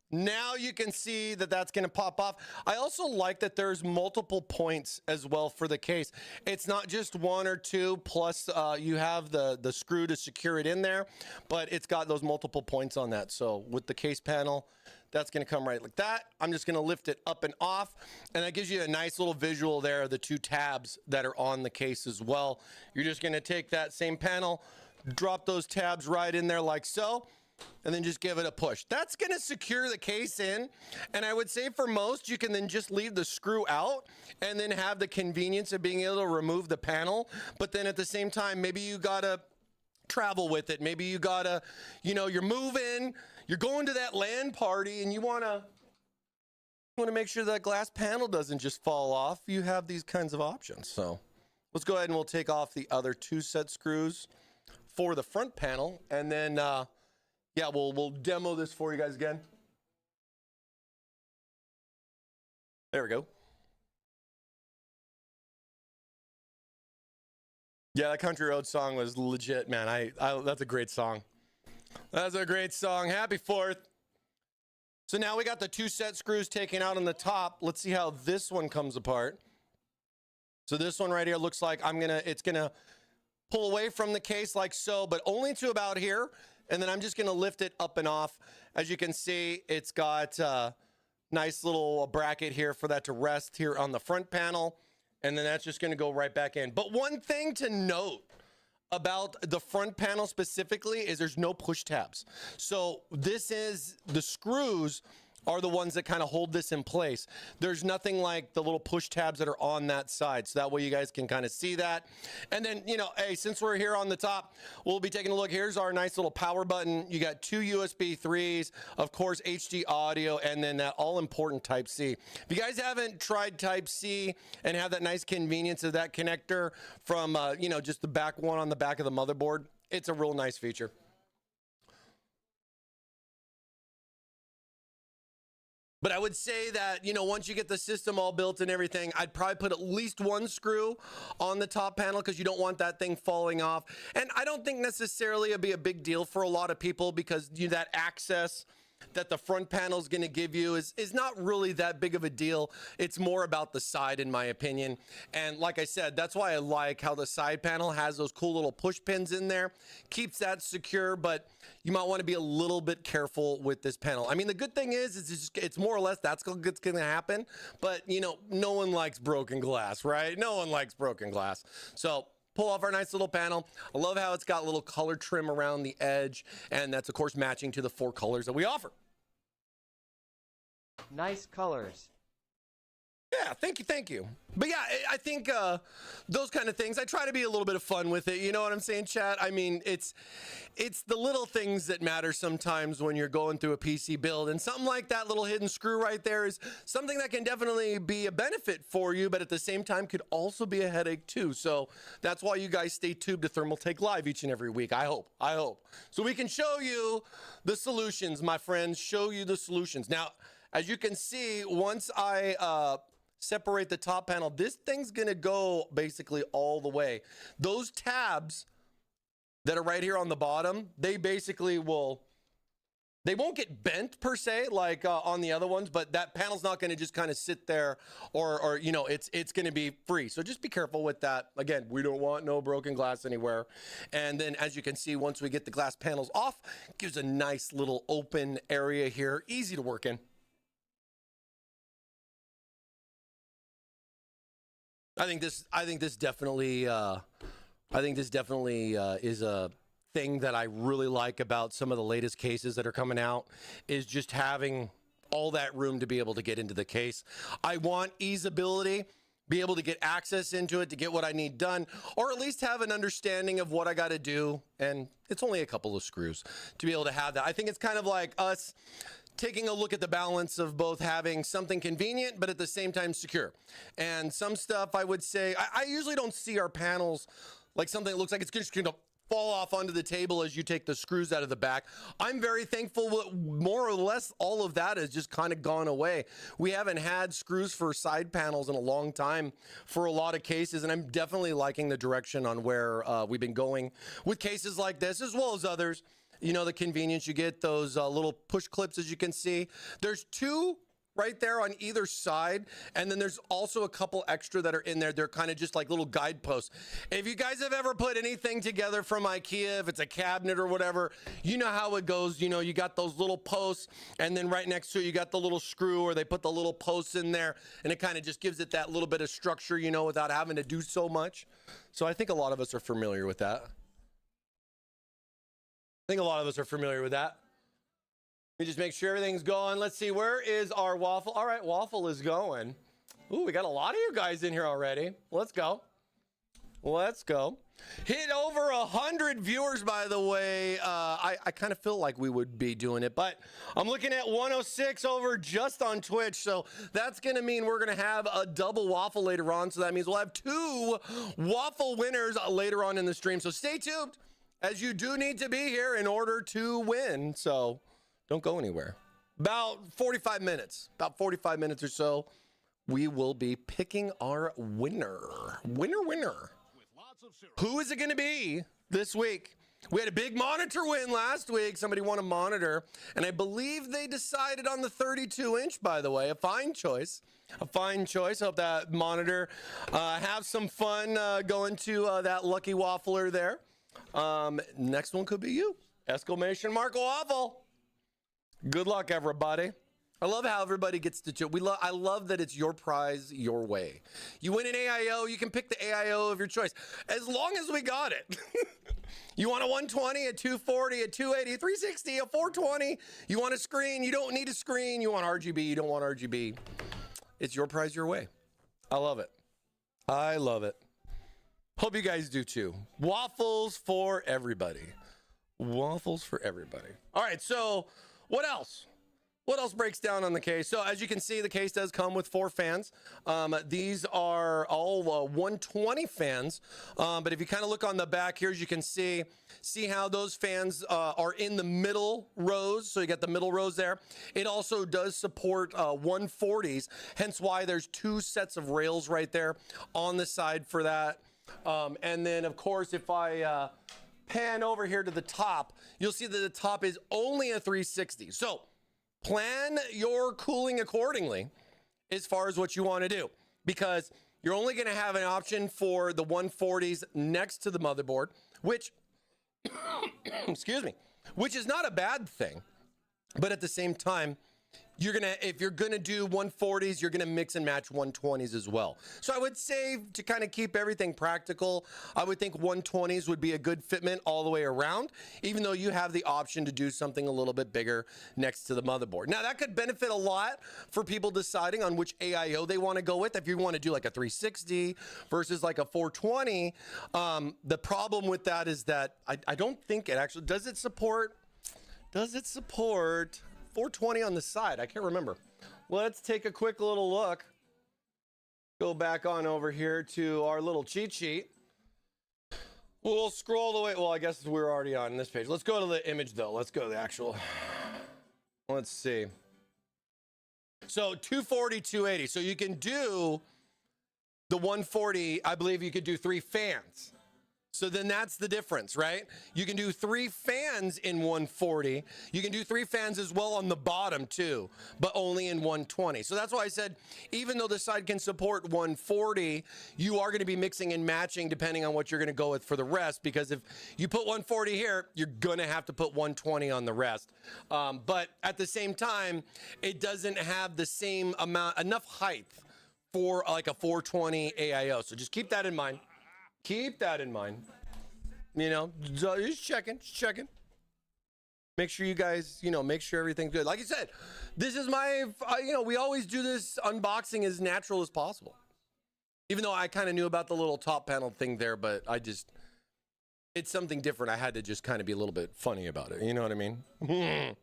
[SPEAKER 1] Now you can see that that's going to pop off. I also like that there's multiple points as well for the case. It's not just 1 or 2, plus you have the screw to secure it in there, but it's got those multiple points on that. So with the case panel, that's going to come right like that. I'm just going to lift it up and off, and that gives you a nice little visual there of the 2 tabs that are on the case as well. You're just going to take that same panel, drop those tabs right in there like so, and then just give it a push. That's going to secure the case in. And I would say for most, you can then just leave the screw out and then have the convenience of being able to remove the panel. But then at the same time, maybe you got to travel with it. Maybe you got to, you know, you're moving, you're going to that LAN party, and you want to make sure that glass panel doesn't just fall off. You have these kinds of options. So let's go ahead and we'll take off the other 2 set screws for the front panel. And then, yeah, we'll demo this for you guys again. There we go. Yeah, that Country Road song was legit, man. That's a great song. That's a great song. Happy 4th. So now we got the 2 set screws taken out on the top. Let's see how this one comes apart. So this one right here looks like it's gonna pull away from the case like so, but only to about here. And then I'm just gonna lift it up and off. As you can see, it's got a nice little bracket here for that to rest here on the front panel. And then that's just gonna go right back in. But one thing to note about the front panel specifically is there's no push tabs. So this is, the screws are the ones that kind of hold this in place. There's nothing like the little push tabs that are on that side. So that way you guys can kind of see that. And then, you know, hey, since we're here on the top, we'll be taking a look. Here's our nice little power button. You got 2 USB 3s, of course, HD audio, and then that all important Type C. If you guys haven't tried Type C and have that nice convenience of that connector from, you know, just the back one on the back of the motherboard, it's a real nice feature. But I would say that, you know, once you get the system all built and everything, I'd probably put at least 1 screw on the top panel because you don't want that thing falling off. And I don't think necessarily it'd be a big deal for a lot of people because that access that the front panel is going to give you is not really that big of a deal. It's more about the side, in my opinion. And like I said, that's why I like how the side panel has those cool little push pins in there. Keeps that secure, but you might want to be a little bit careful with this panel. I mean, the good thing is it's more or less that's what's going to happen. But, you know, no one likes broken glass, right? No one likes broken glass. So pull off our nice little panel. I love how it's got a little color trim around the edge, and that's of course matching to the 4 colors that we offer.
[SPEAKER 4] Nice colors.
[SPEAKER 1] Yeah, thank you. But yeah, I think those kind of things, I try to be a little bit of fun with it. You know what I'm saying, chat? I mean, it's the little things that matter sometimes when you're going through a PC build. And something like that little hidden screw right there is something that can definitely be a benefit for you, but at the same time could also be a headache too. So that's why you guys stay tuned to Thermaltake Live each and every week. I hope. So we can show you the solutions, my friends, show you the solutions. Now, as you can see, once I separate the top panel, this thing's gonna go basically all the way. Those tabs that are right here on the bottom, they basically they won't get bent per se like on the other ones, but that panel's not gonna just kind of sit there or you know, it's gonna be free. So just be careful with that. Again, we don't want no broken glass anywhere. And then as you can see, once we get the glass panels off, it gives a nice little open area here, easy to work in. I think this definitely is a thing that I really like about some of the latest cases that are coming out, is just having all that room to be able to get into the case. I want easeability, be able to get access into it to get what I need done, or at least have an understanding of what I got to do. And it's only a couple of screws to be able to have that. I think it's kind of like us taking a look at the balance of both having something convenient, but at the same time secure. And some stuff I would say, I usually don't see our panels like something that looks like it's just gonna fall off onto the table as you take the screws out of the back. I'm very thankful that more or less all of that has just kind of gone away. We haven't had screws for side panels in a long time for a lot of cases, and I'm definitely liking the direction on where we've been going with cases like this, as well as others. You know, the convenience, you get those little push clips, as you can see. There's 2 right there on either side, and then there's also a couple extra that are in there. They're kind of just like little guideposts. If you guys have ever put anything together from IKEA, if it's a cabinet or whatever, you know how it goes. You know, you got those little posts, and then right next to it, you got the little screw, or they put the little posts in there, and it kind of just gives it that little bit of structure, you know, without having to do so much. So I think a lot of us are familiar with that. I think a lot of us are familiar with that. Let me just make sure everything's going. Let's see, where is our Waffle? All right, Waffle is going. Ooh, we got a lot of you guys in here already. Let's go. Let's go. Hit over 100 viewers, by the way. I kind of feel like we would be doing it, but I'm looking at 106 over just on Twitch, so that's going to mean we're going to have a double Waffle later on, so that means we'll have 2 Waffle winners later on in the stream, so stay tuned, as you do need to be here in order to win, so don't go anywhere. About 45 minutes or so, we will be picking our winner. Winner. Who is it going to be this week? We had a big monitor win last week. Somebody won a monitor, and I believe they decided on the 32-inch, by the way. A fine choice. A fine choice. Hope that monitor have some fun going to that lucky waffler there. Next one could be you. Exclamation mark Waffle. Good luck, everybody. I love how everybody gets to choose. I love that it's your prize your way. You win an AIO, you can pick the AIO of your choice, as long as we got it. You want a 120, a 240, a 280, a 360, a 420. You want a screen, you don't need a screen. You want RGB, you don't want RGB. It's your prize your way. I love it. I love it. Hope you guys do too. Waffles for everybody. Waffles for everybody. All right, so what else? What else breaks down on the case? So as you can see, the case does come with 4 fans. These are all 120 fans. But if you kind of look on the back here, as you can see how those fans are in the middle rows. So you got the middle rows there. It also does support 140s, hence why there's 2 sets of rails right there on the side for that. And then, of course, if I pan over here to the top, you'll see that the top is only a 360. So plan your cooling accordingly as far as what you want to do, because you're only going to have an option for the 140s next to the motherboard, which, excuse me, which is not a bad thing. But at the same time, if you're gonna do 140s, you're gonna mix and match 120s as well. So I would say, to kind of keep everything practical, I would think 120s would be a good fitment all the way around, even though you have the option to do something a little bit bigger next to the motherboard. Now that could benefit a lot for people deciding on which AIO they want to go with. If you want to do like a 360 versus like a 420, the problem with that is that I don't think it actually, does it support 420 on the side? I can't remember. Let's take a quick little look. Go back on over here to our little cheat sheet. We'll scroll the way. Well, I guess we're already on this page. Let's go to the image though. Let's go to the actual. Let's see. So 240, 280. So you can do the 140. I believe you could do 3 fans. So then that's the difference, right? You can do 3 fans in 140. You can do 3 fans as well on the bottom too, but only in 120. So that's why I said, even though the side can support 140, you are going to be mixing and matching depending on what you're going to go with for the rest, because if you put 140 here, you're going to have to put 120 on the rest. But at the same time, it doesn't have the same enough height for like a 420 AIO. So just keep that in mind. Keep that in mind. You know, just checking. Make sure you guys, make sure everything's good. Like I said, this is my, we always do this unboxing as natural as possible. Even though I kind of knew about the little top panel thing there, but it's something different. I had to just kind of be a little bit funny about it. You know what I mean?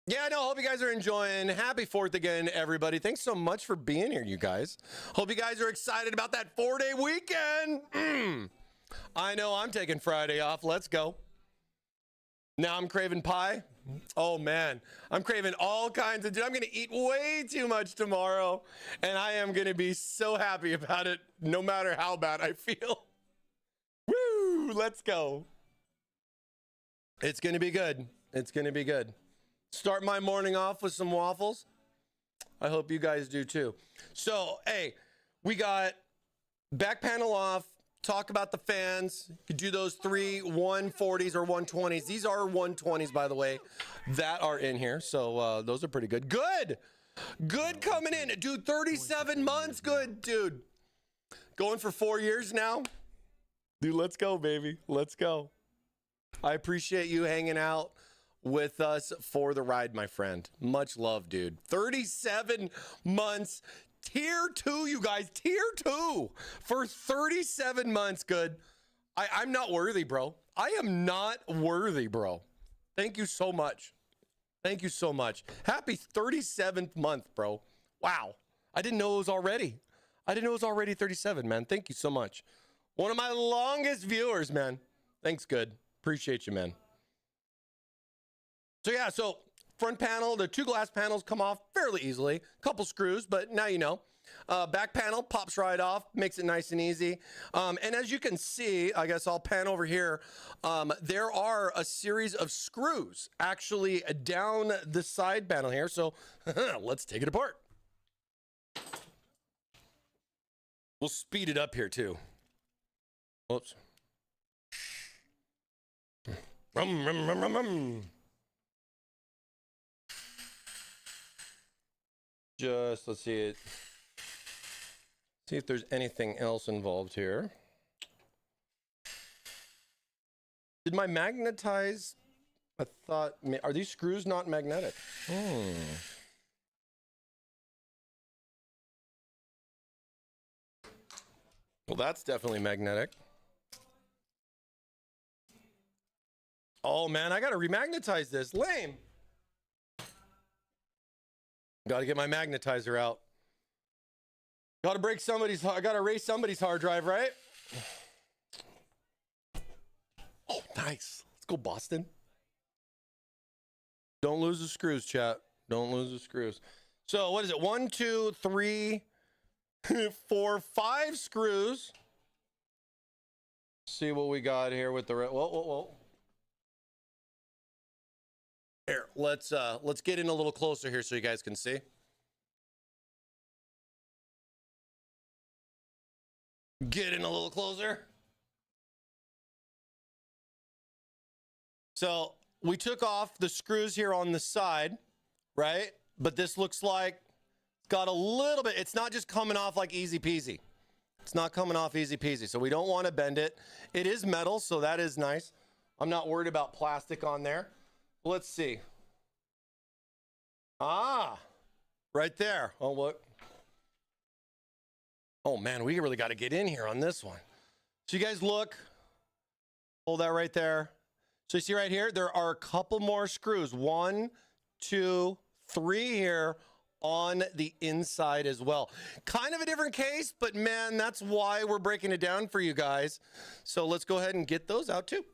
[SPEAKER 1] Yeah, no, hope you guys are enjoying. Happy 4th again, everybody. Thanks so much for being here, you guys. Hope you guys are excited about that 4-day weekend. I know I'm taking Friday off. Let's go. Now I'm craving pie. Oh, man. I'm craving all kinds of... Dude, I'm going to eat way too much tomorrow, and I am going to be so happy about it, no matter how bad I feel. Woo! Let's go. It's going to be good. It's going to be good. Start my morning off with some waffles. I hope you guys do too. So, hey, we got back panel off, talk about the fans. You could do those 3 140s or 120s. These are 120s, by the way, that are in here. So those are pretty good. Good coming in. Dude, 37 months. Good, dude. Going for 4 years now. Dude, let's go, baby. Let's go. I appreciate you hanging out with us for the ride, my friend. Much love, dude. 37 months. Tier 2, you guys. Tier 2 for 37 months. Good. I'm not worthy, bro. I am not worthy, bro. Thank you so much. Thank you so much. Happy 37th month, bro. Wow. I didn't know it was already. 37, man. Thank you so much. One of my longest viewers, man. Thanks, good. Appreciate you, man. So yeah, so front panel, the 2 glass panels come off fairly easily. Couple screws, but now you know. Back panel pops right off, makes it nice and easy. And as you can see, I guess I'll pan over here. There are a series of screws actually down the side panel here. So let's take it apart. We'll speed it up here too. Whoops. Rum, rum, rum, rum, rum. Just let's see it. See if there's anything else involved here. Did my magnetize? I thought, are these screws not magnetic? Well, that's definitely magnetic. Oh man, I gotta remagnetize this. Lame. Gotta get my magnetizer out. Gotta break somebody's, I gotta erase somebody's hard drive, right? Oh, nice. Let's go, Boston. Don't lose the screws, chat. Don't lose the screws. So what is it? 1, 2, 3, 4, 5 screws. See what we got here with the, whoa. Here, let's get in a little closer here so you guys can see. Get in a little closer. So we took off the screws here on the side, right? But this looks like it's got a little bit, it's not just coming off like easy peasy. It's not coming off easy peasy. So we don't want to bend it. It is metal, so that is nice. I'm not worried about plastic on there. Let's see. Ah, right there. Oh, look. Oh man, we really got to get in here on this one. So you guys look, hold that right there. So you see right here, there are a couple more screws. 1, 2, 3 here on the inside as well. Kind of a different case, but man, that's why we're breaking it down for you guys. So let's go ahead and get those out too.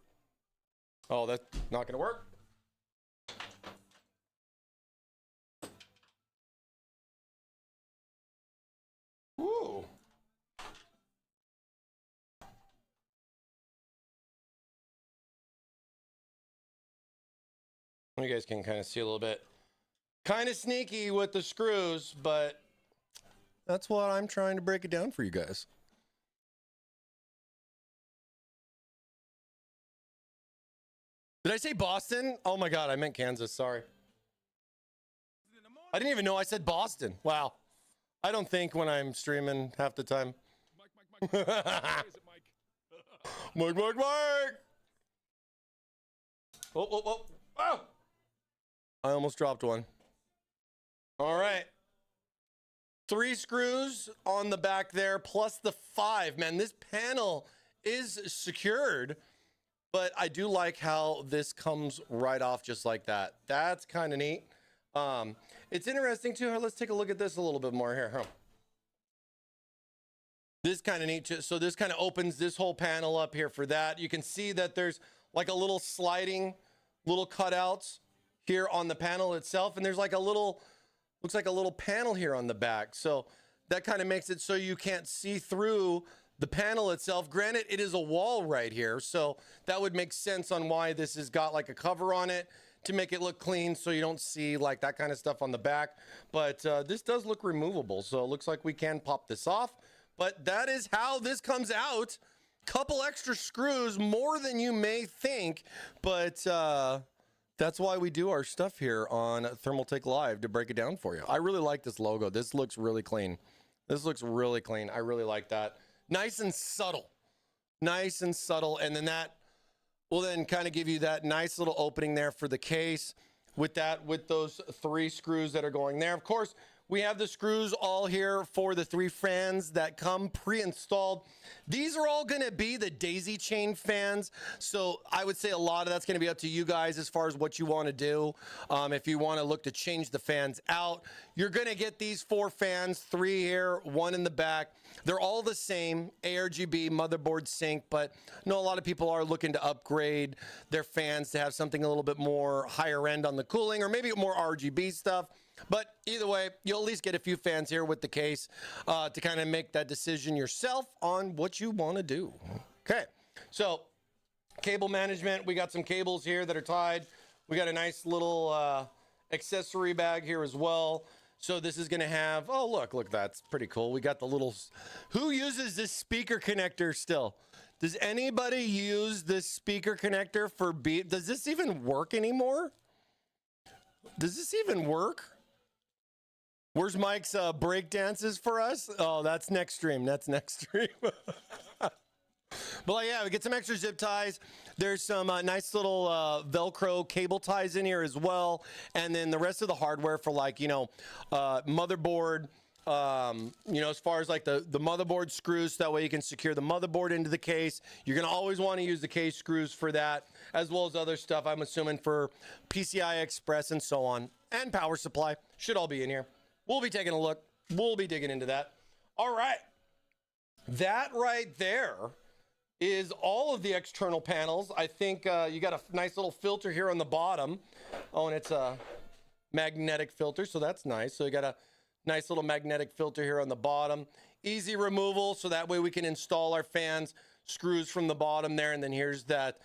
[SPEAKER 1] Oh, that's not gonna work. Ooh. You guys can kind of see a little bit. Kind of sneaky with the screws, but that's what I'm trying to break it down for you guys. Did I say Boston? Oh my God, I meant Kansas, sorry. I didn't even know I said Boston. Wow. I don't think when I'm streaming half the time. Mike. Why is it Mike? Mike. Oh. I almost dropped one. All right. 3 screws on the back there, plus the 5. Man, this panel is secured, but I do like how this comes right off just like that. That's kind of neat. It's interesting too. Let's take a look at this a little bit more here. Huh? This kind of neat too. So this kind of opens this whole panel up here for that. You can see that there's like a little sliding, little cutouts here on the panel itself, and there's like a little, looks like a little panel here on the back. So that kind of makes it so you can't see through the panel itself. Granted, it is a wall right here, so that would make sense on why this has got like a cover on it to make it look clean so you don't see like that kind of stuff on the back. But this does look removable, so it looks like we can pop this off. But that is how this comes out. Couple extra screws, more than you may think, but that's why we do our stuff here on Thermaltake Live, to break it down for you. I really like this logo. This looks really clean. This looks really clean. I really like that. Nice and subtle. Nice and subtle. And then that will then kind of give you that nice little opening there for the case with that, with those 3 screws that are going there. Of course, we have the screws all here for the 3 fans that come pre-installed. These are all going to be the daisy chain fans. So I would say a lot of that's going to be up to you guys as far as what you want to do. If you want to look to change the fans out, you're going to get these 4 fans, 3 here, 1 in the back. They're all the same, ARGB motherboard sync, but I know a lot of people are looking to upgrade their fans to have something a little bit more higher end on the cooling, or maybe more RGB stuff. But either way, you'll at least get a few fans here with the case to kind of make that decision yourself on what you want to do. Okay, so cable management, we got some cables here that are tied. We got a nice little accessory bag here as well. So this is going to have, oh, look, that's pretty cool. We got the little, who uses this speaker connector still? Does anybody use this speaker connector for beat? Does this even work anymore? Does this even work? Where's Mike's break dances for us? Oh, that's next stream. That's next stream. But yeah, we get some extra zip ties. There's some nice little Velcro cable ties in here as well. And then the rest of the hardware for motherboard, as far as like the motherboard screws, so that way you can secure the motherboard into the case. You're going to always want to use the case screws for that, as well as other stuff, I'm assuming, for PCI Express and so on. And power supply should all be in here. We'll be taking a look. We'll be digging into that. All right. That right there is all of the external panels. I think you got a nice little filter here on the bottom. Oh, and it's a magnetic filter, so that's nice. So you got a nice little magnetic filter here on the bottom. Easy removal, so that way we can install our fans, screws from the bottom there, and then here's that.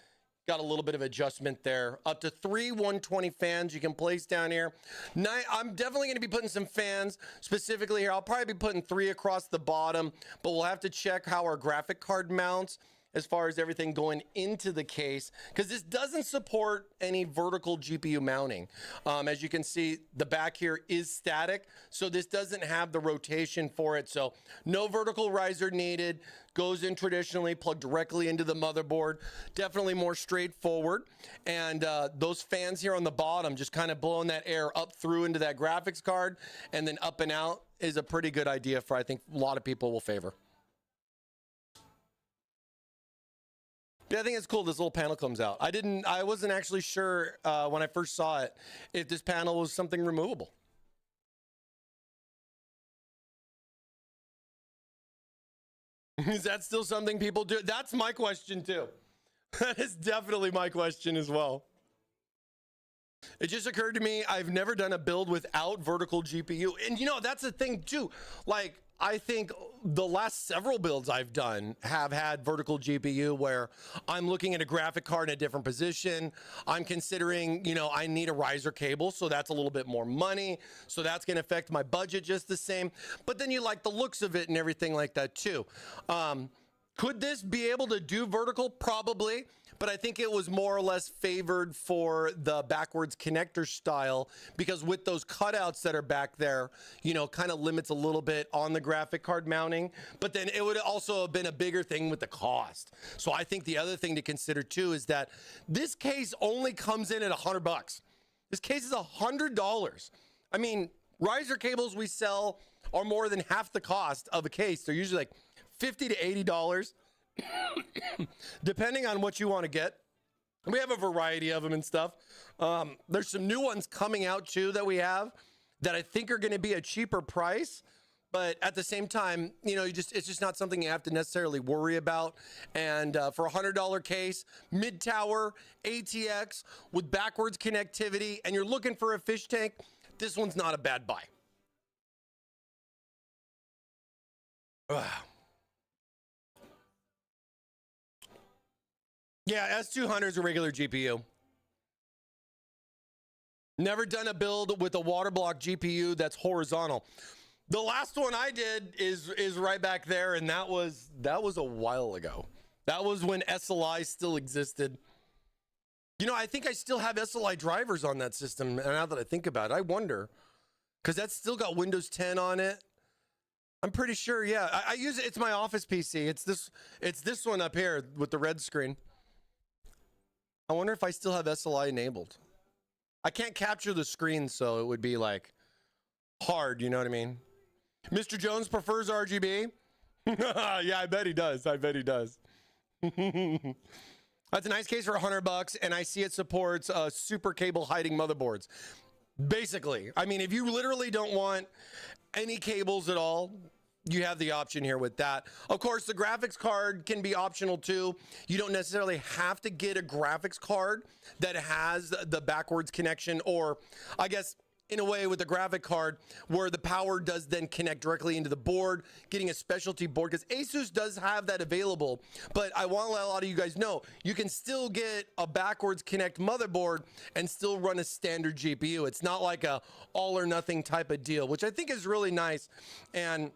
[SPEAKER 1] Got a little bit of adjustment there. Up to 3 120 fans you can place down here. I'm definitely going to be putting some fans specifically here. I'll probably be putting 3 across the bottom, but we'll have to check how our graphic card mounts as far as everything going into the case, because this doesn't support any vertical GPU mounting. As you can see, the back here is static, so this doesn't have the rotation for it. So no vertical riser needed. Goes in traditionally, plugged directly into the motherboard. Definitely more straightforward. And those fans here on the bottom, just kind of blowing that air up through into that graphics card and then up and out, is a pretty good idea for, I think, a lot of people will favor. Yeah, I think it's cool this little panel comes out. I wasn't actually sure when I first saw it if this panel was something removable. Is that still something people do? That's my question too. That is definitely my question as well. It just occurred to me, I've never done a build without vertical GPU. And that's the thing too. Like, I think the last several builds I've done have had vertical GPU where I'm looking at a graphic card in a different position. I'm considering, I need a riser cable, so that's a little bit more money. So that's going to affect my budget just the same. But then you like the looks of it and everything like that too. Could this be able to do vertical? Probably. But I think it was more or less favored for the backwards connector style, because with those cutouts that are back there, kind of limits a little bit on the graphic card mounting. But then it would also have been a bigger thing with the cost. So I think the other thing to consider too is that this case only comes in at $100. This case is $100. I mean, riser cables we sell are more than half the cost of a case. They're usually like $50 to $80. Depending on what you want to get. We have a variety of them and stuff. There's some new ones coming out too that we have that I think are going to be a cheaper price, but at the same time, it's just not something you have to necessarily worry about. And for a $100 case, mid-tower ATX with backwards connectivity, and you're looking for a fish tank, this one's not a bad buy. Wow. Yeah, S200 is a regular GPU. Never done a build with a water block GPU that's horizontal. The last one I did is right back there, and that was a while ago. That was when SLI still existed. I think I still have SLI drivers on that system, and now that I think about it, I wonder, because that's still got Windows 10 on it. I'm pretty sure, yeah. I use it. It's my office PC. It's this one up here with the red screen. I wonder if I still have SLI enabled. I can't capture the screen, so it would be like hard, you know what I mean? Mr. Jones prefers RGB. Yeah, I bet he does. That's a nice case for $100, and I see it supports super cable hiding motherboards. Basically, I mean, if you literally don't want any cables at all, you have the option here with that. Of course, the graphics card can be optional too. You don't necessarily have to get a graphics card that has the backwards connection, or I guess in a way with the graphic card where the power does then connect directly into the board, getting a specialty board, because Asus does have that available. But I want to let a lot of you guys know you can still get a backwards connect motherboard and still run a standard GPU. It's not like a all or nothing type of deal, which I think is really nice. And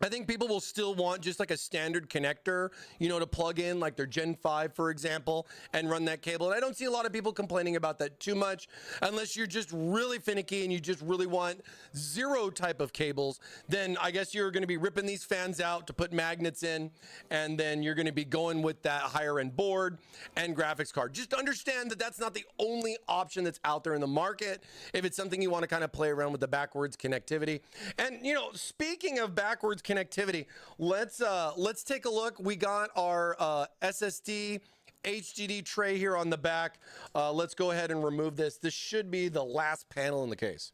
[SPEAKER 1] I think people will still want just like a standard connector, you know, to plug in like their Gen 5, for example, and run that cable. And I don't see a lot of people complaining about that too much, unless you're just really finicky and you just really want zero type of cables. Then I guess you're going to be ripping these fans out to put magnets in, and then you're going to be going with that higher end board and graphics card. Just understand that that's not the only option that's out there in the market. If it's something you want to kind of play around with the backwards connectivity. And, you know, speaking of backwards connectivity, let's take a look. We got our SSD HDD tray here on the back. Let's go ahead and remove this. This should be the last panel in the case.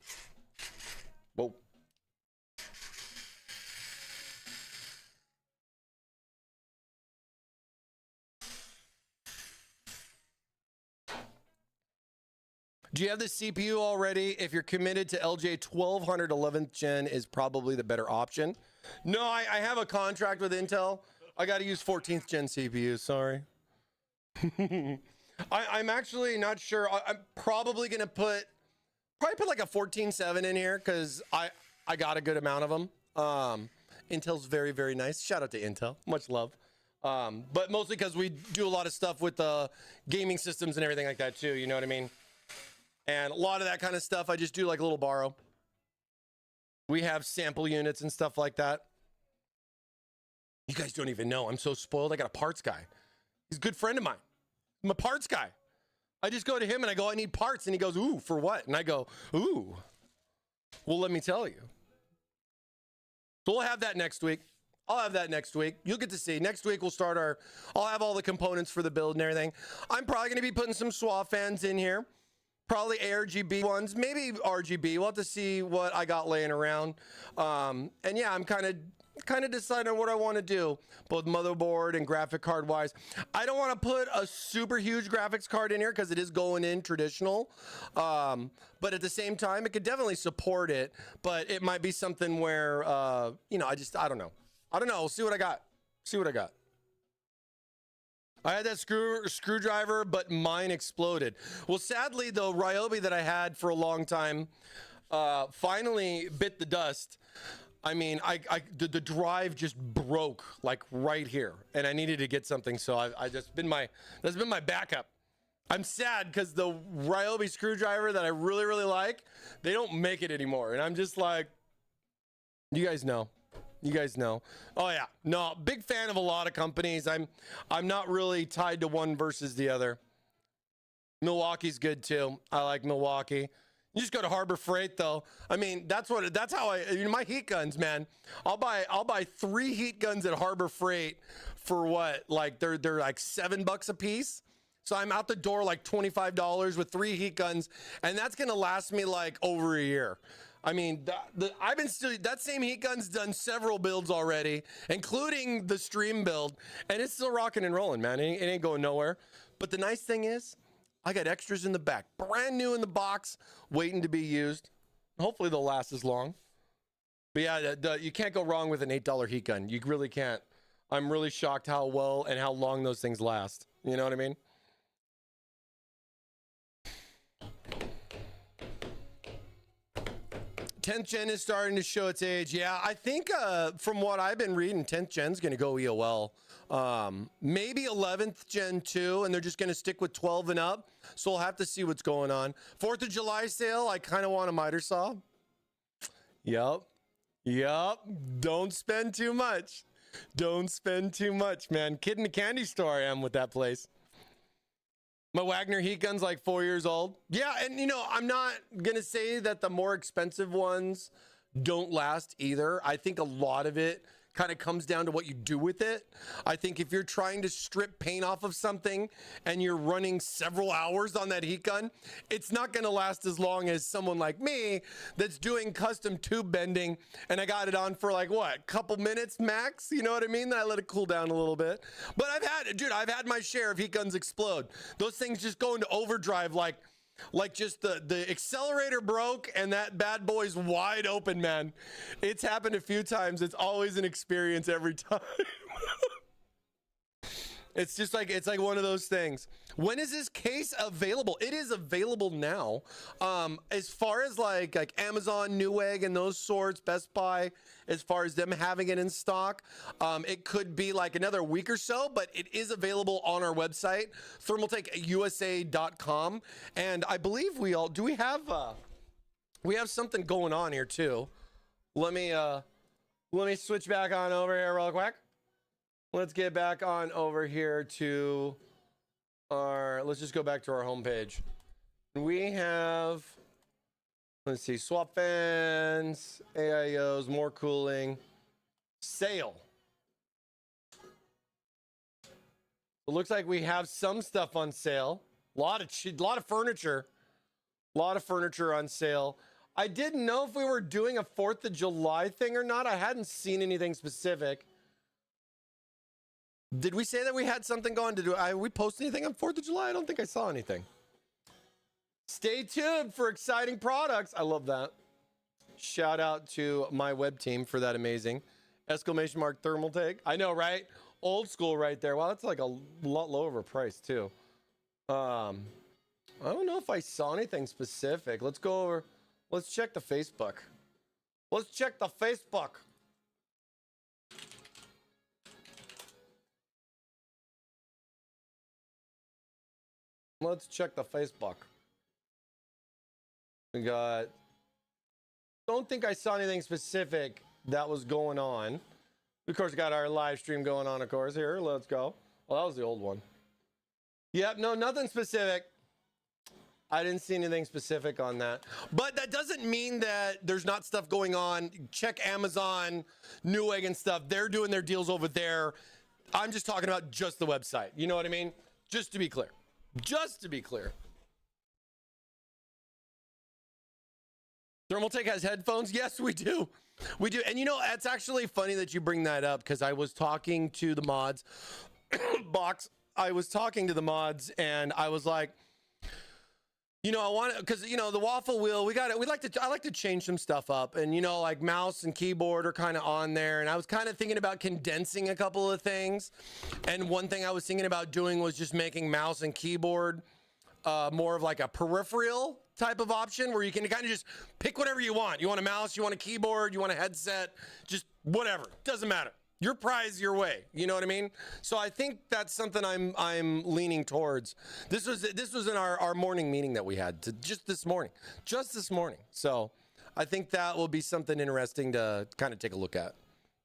[SPEAKER 1] Whoa. Do you have the CPU already? If you're committed to LJ 1200 11th gen is probably the better option. No, I have a contract with Intel. I got to use 14th gen CPU. Sorry. I'm actually not sure. I'm probably going to put like a 14.7 in here because I got a good amount of them. Intel's very, very nice. Shout out to Intel. Much love. But mostly because we do a lot of stuff with gaming systems and everything like that too. You know what I mean? And a lot of that kind of stuff, I just do like a little borrow. We have sample units and stuff like that. You guys don't even know. I'm so spoiled. I got a parts guy. He's a good friend of mine. I'm a parts guy. I just go to him and I go, I need parts. And he goes, ooh, for what? And I go, ooh, well, let me tell you. So we'll have that next week. I'll have that next week. You'll get to see. Next week, we'll start I'll have all the components for the build and everything. I'm probably going to be putting some SWA fans in here. Probably ARGB ones, maybe RGB. We'll have to see what I got laying around. And yeah, I'm kind of deciding on what I want to do, both motherboard and graphic card wise. I don't want to put a super huge graphics card in here because it is going in traditional. But at the same time, it could definitely support it. But it might be something where, you know, I don't know. I don't know. We'll see what I got. See what I got. I had that screwdriver, but mine exploded. Well, sadly, the Ryobi that I had for a long time finally bit the dust. I mean, the drive just broke like right here, and I needed to get something. So that's been my backup. I'm sad because the Ryobi screwdriver that I really, really like, they don't make it anymore, and I'm just like, you guys know. You guys know. Oh yeah, no, big fan of a lot of companies. I'm not really tied to one versus the other. Milwaukee's good too. I like Milwaukee. You just go to Harbor Freight though. I mean, that's how my heat guns, man. I'll buy 3 heat guns at Harbor Freight for what? Like they're like $7 a piece. So I'm out the door like $25 with 3 heat guns, and that's gonna last me like over a year. I mean, that same heat gun's done several builds already, including the stream build, and it's still rocking and rolling, man. It ain't going nowhere. But the nice thing is, I got extras in the back, brand new in the box, waiting to be used. Hopefully they'll last as long. But yeah, you can't go wrong with an $8 heat gun. You really can't. I'm really shocked how well and how long those things last. You know what I mean? 10th gen is starting to show its age. Yeah, I think from what I've been reading, 10th gen is going to go EOL. Maybe 11th gen too, and they're just going to stick with 12 and up. So we'll have to see what's going on. 4th of July sale, I kind of want a miter saw. Yep. Don't spend too much. Don't spend too much, man. Kid in the candy store I am with that place. My Wagner heat gun's like 4 years old. Yeah, and you know, I'm not gonna say that the more expensive ones don't last either. I think a lot of it kind of comes down to what you do with it. I think if you're trying to strip paint off of something and you're running several hours on that heat gun, it's not going to last as long as someone like me that's doing custom tube bending, and I got it on for like what, couple minutes max, you know what I mean? Then I let it cool down a little bit. But I've had my share of heat guns explode. Those things just go into overdrive like Like just the accelerator broke and that bad boy's wide open, man. It's happened a few times. It's always an experience every time. It's just like, it's like one of those things. When is this case available? It is available now. As far as like Amazon, Newegg and those sorts, Best Buy, as far as them having it in stock, it could be like another week or so, but it is available on our website, thermaltakeusa.com. And I believe we have something going on here too. Let me switch back on over here real quick. Let's get back on over here to let's just go back to our homepage. We have, let's see, swap fans, AIOs, more cooling, sale. It looks like we have some stuff on sale. A lot of furniture. A lot of furniture on sale. I didn't know if we were doing a 4th of July thing or not. I hadn't seen anything specific. Did we say that we had something going to do? We post anything on 4th of July? I don't think I saw anything. Stay tuned for exciting products. I love that. Shout out to my web team for that amazing exclamation mark Thermaltake. I know, right? Old school right there. Wow, that's like a lot lower of a price too. I don't know if I saw anything specific. Let's go over. Let's check the Facebook. Let's check the Facebook. Let's check the Facebook. We got, don't think I saw anything specific that was going on. Of course, we got our live stream going on, of course. Here, let's go. Well, that was the old one. Yep, no, nothing specific. I didn't see anything specific on that. But that doesn't mean that there's not stuff going on. Check Amazon, Newegg and stuff. They're doing their deals over there. I'm just talking about just the website. You know what I mean? Just to be clear. Just to be clear. Thermaltake has headphones? Yes, we do. We do. And you know, it's actually funny that you bring that up because I was talking to the mods. Box. I was talking to the mods and I was like, you know, I want to, because, you know, the waffle wheel, I like to change some stuff up. And, you know, like mouse and keyboard are kind of on there. And I was kind of thinking about condensing a couple of things. And one thing I was thinking about doing was just making mouse and keyboard more of like a peripheral type of option where you can kind of just pick whatever you want. You want a mouse, you want a keyboard, you want a headset, just whatever. Doesn't matter. Your prize, your way. You know what I mean? So I think that's something I'm leaning towards. This was in our morning meeting that we had just this morning. So I think that will be something interesting to kind of take a look at.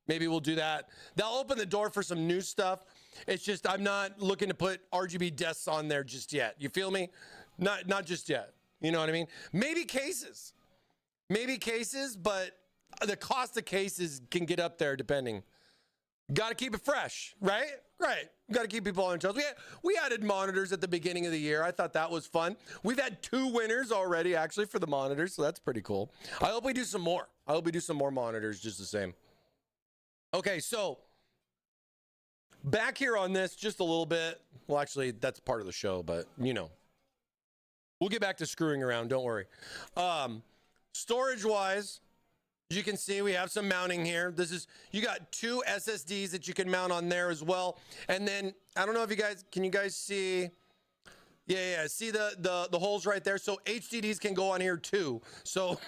[SPEAKER 1] Maybe we'll do that. That'll open the door for some new stuff. It's just I'm not looking to put RGB desks on there just yet. You feel me? Not just yet. You know what I mean? Maybe cases, but the cost of cases can get up there depending. Got to keep it fresh, right? Right. Got to keep people on their toes. We added monitors at the beginning of the year. I thought that was fun. We've had 2 winners already, actually, for the monitors, so that's pretty cool. I hope we do some more. I hope we do some more monitors just the same. Okay, so back here on this just a little bit. Well, actually, that's part of the show, but, you know. We'll get back to screwing around. Don't worry. Storage-wise, you can see we have some mounting here. You got 2 SSDs that you can mount on there as well. And then, I don't know if can you guys see? Yeah, see the holes right there? So HDDs can go on here too. So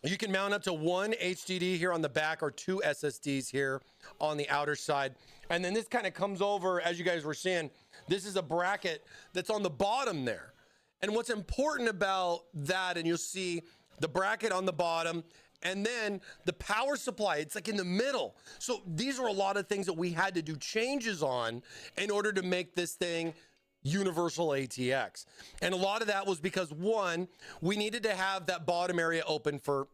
[SPEAKER 1] you can mount up to 1 HDD here on the back or 2 SSDs here on the outer side. And then this kind of comes over, as you guys were seeing, this is a bracket that's on the bottom there. And what's important about that, and you'll see the bracket on the bottom, and then the power supply, it's like in the middle. So these are a lot of things that we had to do changes on in order to make this thing universal ATX. And a lot of that was because, one, we needed to have that bottom area open for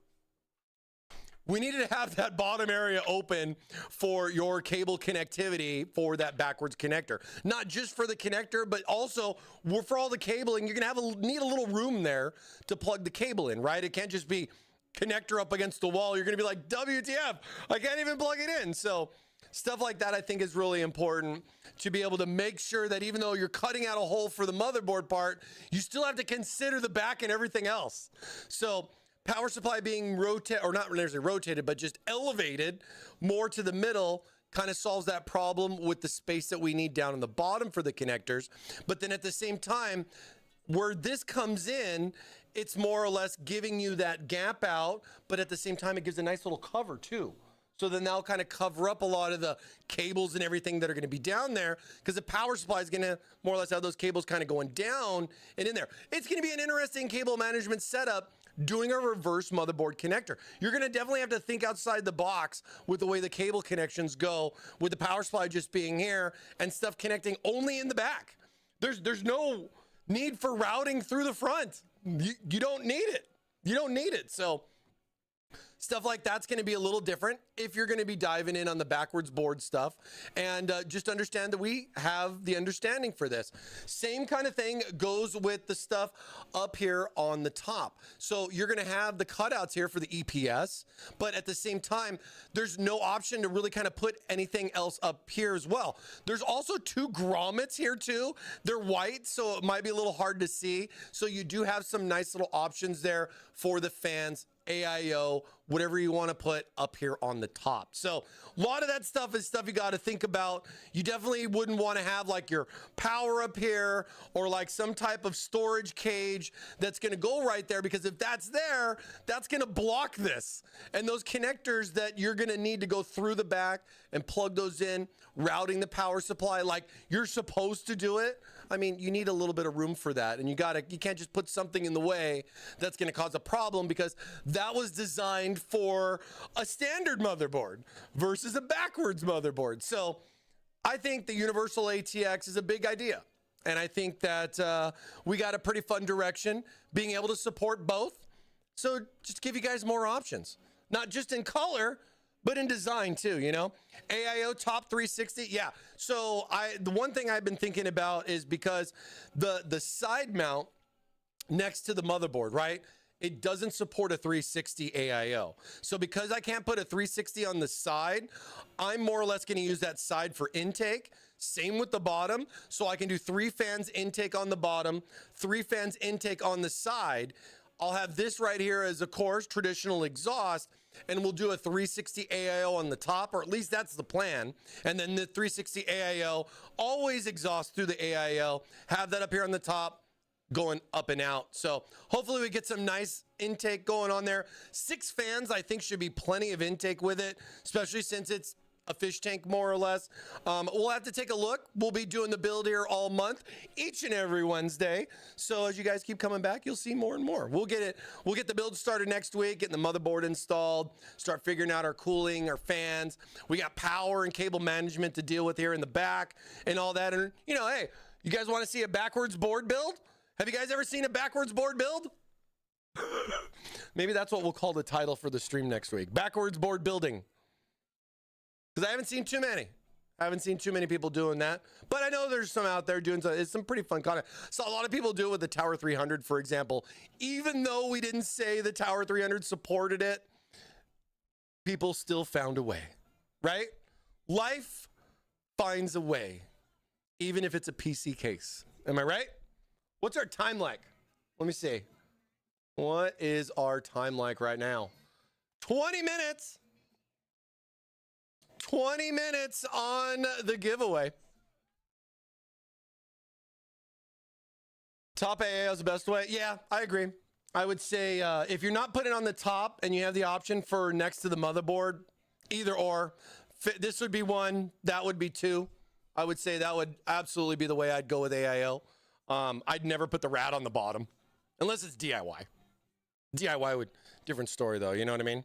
[SPEAKER 1] your cable connectivity for that backwards connector. Not just for the connector, but also for all the cabling. You're going to need a little room there to plug the cable in, right? It can't just be connector up against the wall. You're going to be like, WTF, I can't even plug it in. So Stuff like that I think is really important to be able to make sure that even though you're cutting out a hole for the motherboard part, you still have to consider the back and everything else. So power supply being rotated, or not necessarily rotated, but just elevated more to the middle kind of solves that problem with the space that we need down in the bottom for the connectors. But then at the same time, where this comes in, it's more or less giving you that gap out, but at the same time, it gives a nice little cover too. So then that'll kind of cover up a lot of the cables and everything that are going to be down there, because the power supply is going to more or less have those cables kind of going down and in there. It's going to be an interesting cable management setup doing a reverse motherboard connector. You're going to definitely have to think outside the box with the way the cable connections go, with the power supply just being here and stuff connecting only in the back. There's no need for routing through the front. You don't need it. You don't need it. So stuff like that's going to be a little different if you're going to be diving in on the backwards board stuff, and just understand that we have the understanding for this. Same kind of thing goes with the stuff up here on the top. So you're going to have the cutouts here for the EPS, but at the same time, there's no option to really kind of put anything else up here as well. There's also two grommets here too. They're white, so it might be a little hard to see. So you do have some nice little options there for the fans, AIO, whatever you want to put up here on the top. So a lot of that stuff is stuff you got to think about. You definitely wouldn't want to have like your power up here or like some type of storage cage that's going to go right there, because if that's there, that's going to block this. And those connectors that you're going to need to go through the back and plug those in, routing the power supply like you're supposed to do it. I mean, you need a little bit of room for that, and you can't just put something in the way that's going to cause a problem, because that was designed for a standard motherboard versus a backwards motherboard. So I think the universal ATX is a big idea, and I think that we got a pretty fun direction being able to support both. So just give you guys more options, not just in color, but in design too, you know. AIO top 360, yeah. So the one thing I've been thinking about is, because the side mount next to the motherboard, right, it doesn't support a 360 AIO. So because I can't put a 360 on the side, I'm more or less going to use that side for intake. Same with the bottom. So I can do 3 fans intake on the bottom, 3 fans intake on the side. I'll have this right here as, of course, traditional exhaust, and we'll do a 360 AIO on the top, or at least that's the plan. And then the 360 AIO, always exhaust through the AIO, have that up here on the top, going up and out. So hopefully we get some nice intake going on there. 6 fans, I think, should be plenty of intake with it, especially since it's a fish tank more or less. We'll have to take a look. We'll be doing the build here all month, each and every Wednesday. So as you guys keep coming back, you'll see more and more. We'll get the build started next week, getting the motherboard installed, start figuring out our cooling, our fans. We got power and cable management to deal with here in the back and all that. And you know, hey, you guys want to see a backwards board build? Have you guys ever seen a backwards board build? Maybe that's what we'll call the title for the stream next week. Backwards board building. Because I haven't seen too many. I haven't seen too many people doing that. But I know there's some out there doing some pretty fun content. Saw a lot of people do it with the Tower 300, for example. Even though we didn't say the Tower 300 supported it, people still found a way, right? Life finds a way, even if it's a PC case. Am I right? What's our time like? Let me see. What is our time like right now? 20 minutes. 20 minutes on the giveaway. Top AIO is the best way. Yeah, I agree. I would say if you're not putting it on the top and you have the option for next to the motherboard, either or, this would be 1, that would be 2. I would say that would absolutely be the way I'd go with AIO. I'd never put the rat on the bottom unless it's DIY. DIY would, different story though, you know what I mean?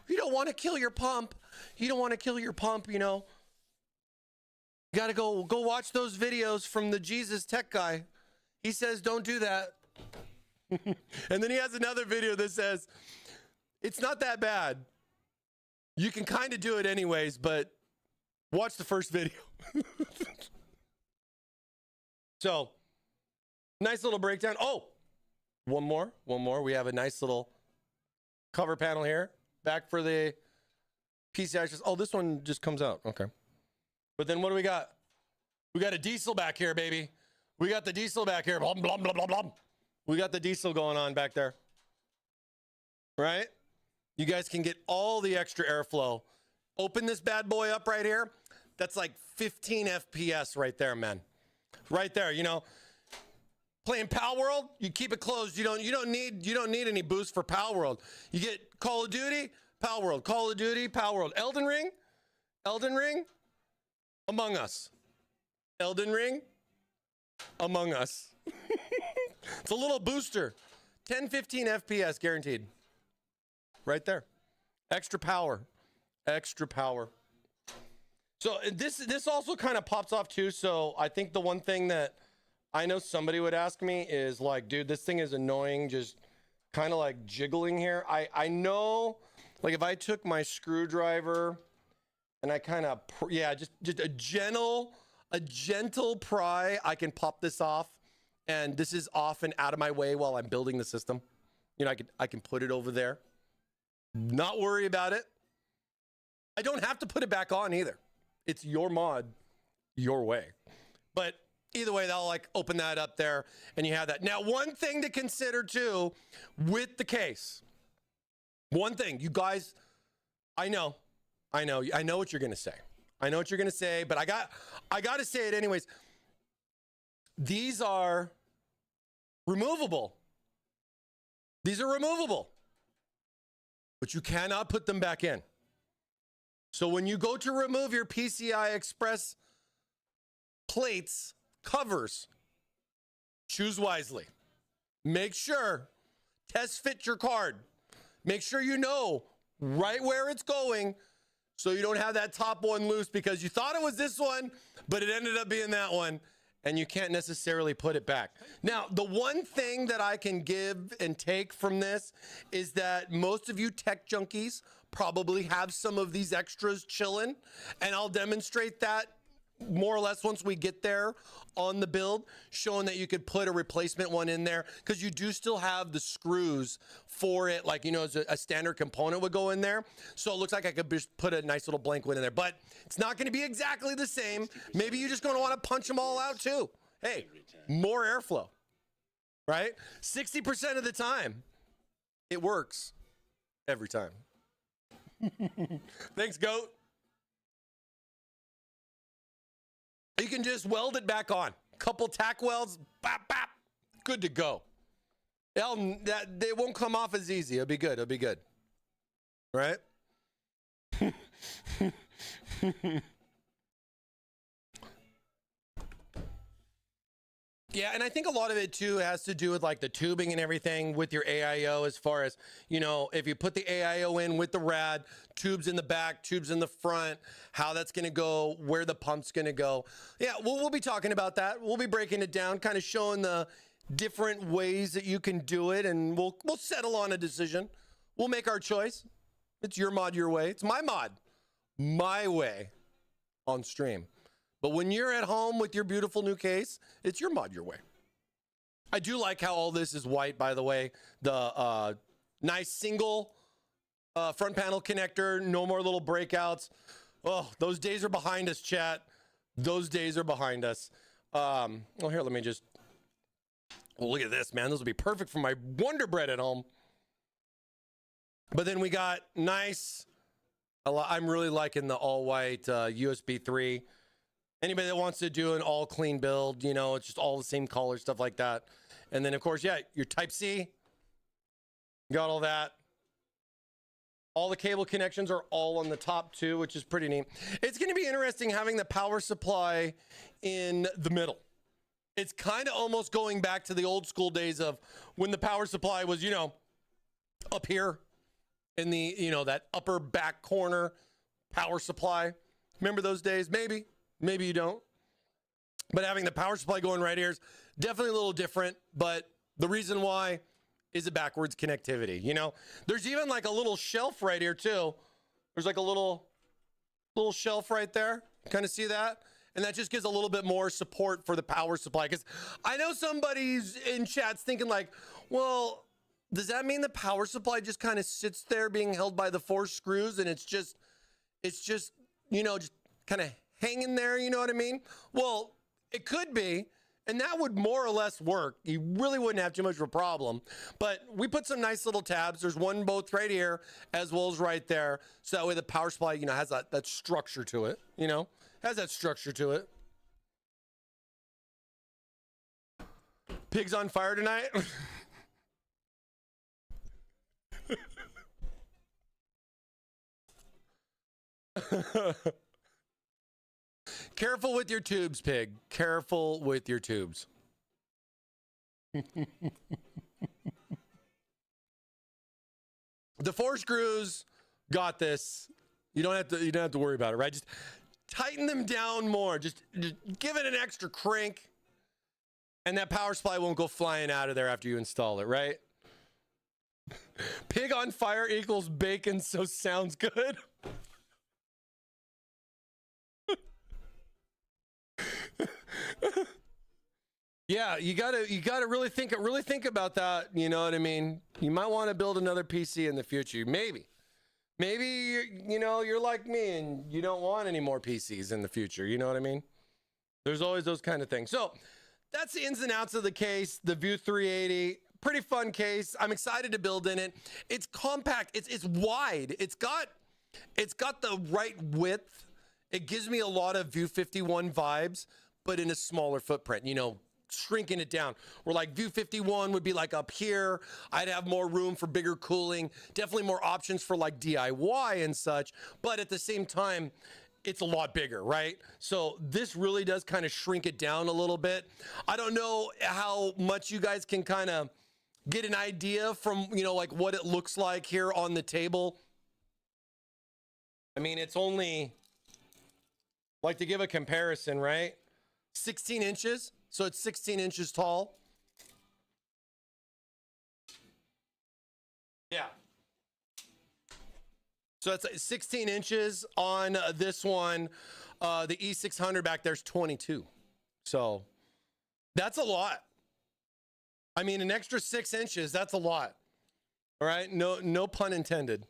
[SPEAKER 1] You don't want to kill your pump. You don't want to kill your pump, you know. You got to go watch those videos from the Jesus Tech guy. He says, don't do that. And then he has another video that says, it's not that bad. You can kind of do it anyways, but watch the first video. So, nice little breakdown. Oh, one more. We have a nice little cover panel here. Back for the PCI just, oh, this one just comes out. Okay. But then what do we got? We got a diesel back here, baby. We got the diesel back here. Blah, blah, blah, blah, blah. We got the diesel going on back there. Right? You guys can get all the extra airflow. Open this bad boy up right here. That's like 15 FPS right there, man. Right there, you know. Playing Pal World, you keep it closed. You don't need any boost for Pal World. You get Call of Duty, Pal World, Call of Duty, Pal World. Elden Ring, Among Us. Elden Ring, Among Us. It's a little booster. 10, 15 FPS guaranteed. Right there. Extra power. Extra power. So this also kind of pops off too. So I think the one thing that I know somebody would ask me is like, dude, this thing is annoying, just kind of like jiggling here. I know, like if I took my screwdriver and I kind of, just a gentle pry, I can pop this off. And this is off and out of my way while I'm building the system. You know, I can put it over there. Not worry about it. I don't have to put it back on either. It's your mod, your way. But either way, that'll like open that up there and you have that. Now, one thing to consider too with the case. One thing, you guys, I know what you're going to say. I know what you're going to say, but I got to say it anyways. These are removable. These are removable. But you cannot put them back in. So when you go to remove your PCI Express plates, covers, choose wisely. Make sure, test fit your card. Make sure you know right where it's going so you don't have that top one loose because you thought it was this one, but it ended up being that one. And you can't necessarily put it back. Now, the one thing that I can give and take from this is that most of you tech junkies probably have some of these extras chilling, and I'll demonstrate that more or less once we get there on the build, showing that you could put a replacement one in there because you do still have the screws for it, like, you know, as a standard component would go in there. So it looks like I could just put a nice little blank one in there, but it's not going to be exactly the same. Maybe you're just going to want to punch them all out too. Hey, more airflow, right? 60% of the time, it works every time. Thanks, GOAT. You can just weld it back on. Couple tack welds, bap, bap, good to go. They won't come off as easy. It'll be good. It'll be good. Right? Yeah, and I think a lot of it too has to do with like the tubing and everything with your AIO, as far as, you know, if you put the AIO in with the rad, tubes in the back, tubes in the front, how that's going to go, where the pump's going to go. Yeah, we'll be talking about that. We'll be breaking it down, kind of showing the different ways that you can do it, and we'll settle on a decision. We'll make our choice. It's your mod, your way. It's my mod, my way on stream. But when you're at home with your beautiful new case, it's your mod, your way. I do like how all this is white, by the way. The nice single front panel connector, no more little breakouts. Oh, those days are behind us, chat. Those days are behind us. Well, here, let me just, look at this, man. This will be perfect for my Wonder Bread at home. But then we got nice, I'm really liking the all white USB 3. Anybody that wants to do an all clean build, you know, it's just all the same color, stuff like that. And then, of course, yeah, your Type-C, got all that. All the cable connections are all on the top too, which is pretty neat. It's going to be interesting having the power supply in the middle. It's kind of almost going back to the old school days of when the power supply was, you know, up here in the, you know, that upper back corner power supply. Remember those days? Maybe. Maybe you don't. But having the power supply going right here is definitely a little different. But the reason why is the backwards connectivity. You know, there's even like a little shelf right here too. There's like a little shelf right there. Kind of see that? And that just gives a little bit more support for the power supply. Because I know somebody's in chat's thinking like, well, does that mean the power supply just kind of sits there being held by the 4 screws and it's just it's just, you know, just kind of hanging there, you know what I mean? Well, it could be, and that would more or less work. You really wouldn't have too much of a problem. But we put some nice little tabs. There's one both right here as well as right there. So that way the power supply, you know, has that structure to it, you know, has that structure to it. Pigs on fire tonight? Careful with your tubes, Pig. Careful with your tubes. The 4 screws got this. You don't have to worry about it, right? Just tighten them down more. Just give it an extra crank, and that power supply won't go flying out of there after you install it, right? Pig on fire equals bacon, so sounds good. Yeah, you gotta really think about that. You know what I mean? You might want to build another PC in the future. Maybe you're like me and you don't want any more PCs in the future. You know what I mean? There's always those kind of things. So that's the ins and outs of the case. The View 380, pretty fun case. I'm excited to build in it. It's compact. It's wide. It's got the right width. It gives me a lot of View 51 vibes, but in a smaller footprint, you know, shrinking it down. Where like View 51 would be like up here. I'd have more room for bigger cooling, definitely more options for like DIY and such. But at the same time, it's a lot bigger, right? So this really does kind of shrink it down a little bit. I don't know how much you guys can kind of get an idea from, you know, like what it looks like here on the table. I mean, it's only, like to give a comparison, right? 16 inches. So it's 16 inches tall. Yeah. So it's 16 inches on this one. The E600 back there's 22. So that's a lot. I mean, an extra 6 inches, that's a lot. All right. No pun intended.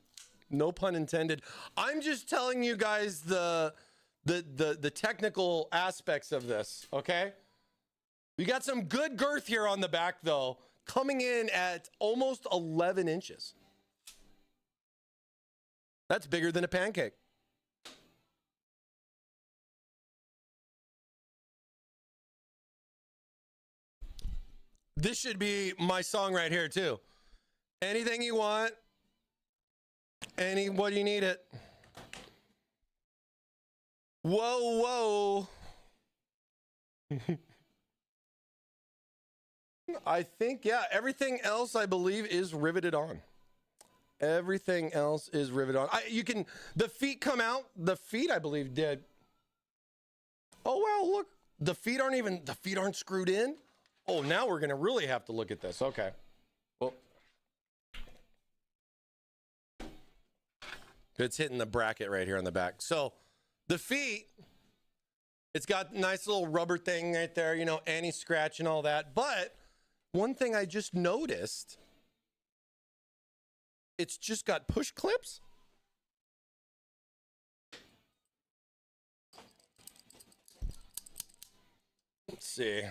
[SPEAKER 1] No pun intended. I'm just telling you guys the technical aspects of this. Okay. We got some good girth here on the back, though, coming in at almost 11 inches. That's bigger than a pancake. This should be my song right here, too. Anything you want, what do you need it? Whoa, whoa. I think, yeah, everything else I believe is riveted on. Everything else is riveted on. The feet come out. The feet, I believe, did. Oh, wow, look. The feet aren't screwed in. Oh, now we're going to really have to look at this. Okay. Well, it's hitting the bracket right here on the back. So the feet, it's got a nice little rubber thing right there, you know, anti-scratch and all that. But one thing I just noticed, it's just got push clips. Let's see.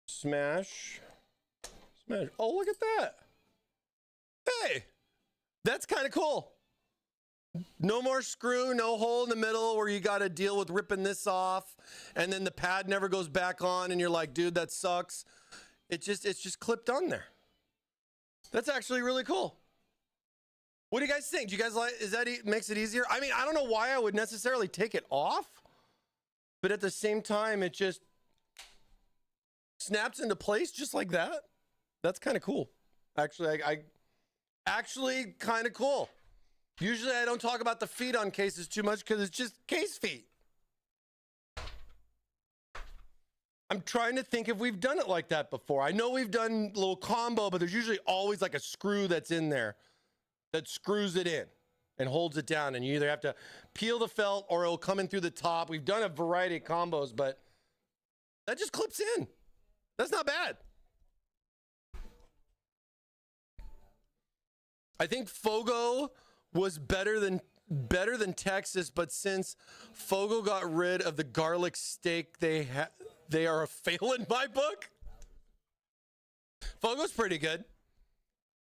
[SPEAKER 1] Smash. Oh, look at that. Hey, that's kind of cool. No more screw, no hole in the middle where you got to deal with ripping this off and then the pad never goes back on and you're like, dude, that sucks. It's just clipped on there. That's actually really cool. What do you guys think? Do you guys like, makes it easier? I mean, I don't know why I would necessarily take it off, but at the same time, it just snaps into place just like that. That's kind of cool. Actually, actually kind of cool. Usually I don't talk about the feet on cases too much because it's just case feet. I'm trying to think if we've done it like that before. I know we've done a little combo, but there's usually always like a screw that's in there that screws it in and holds it down. And you either have to peel the felt or it'll come in through the top. We've done a variety of combos, but that just clips in. That's not bad. I think Fogo was better than Texas, but since Fogo got rid of the garlic steak, they are a fail in my book. Fogo's pretty good,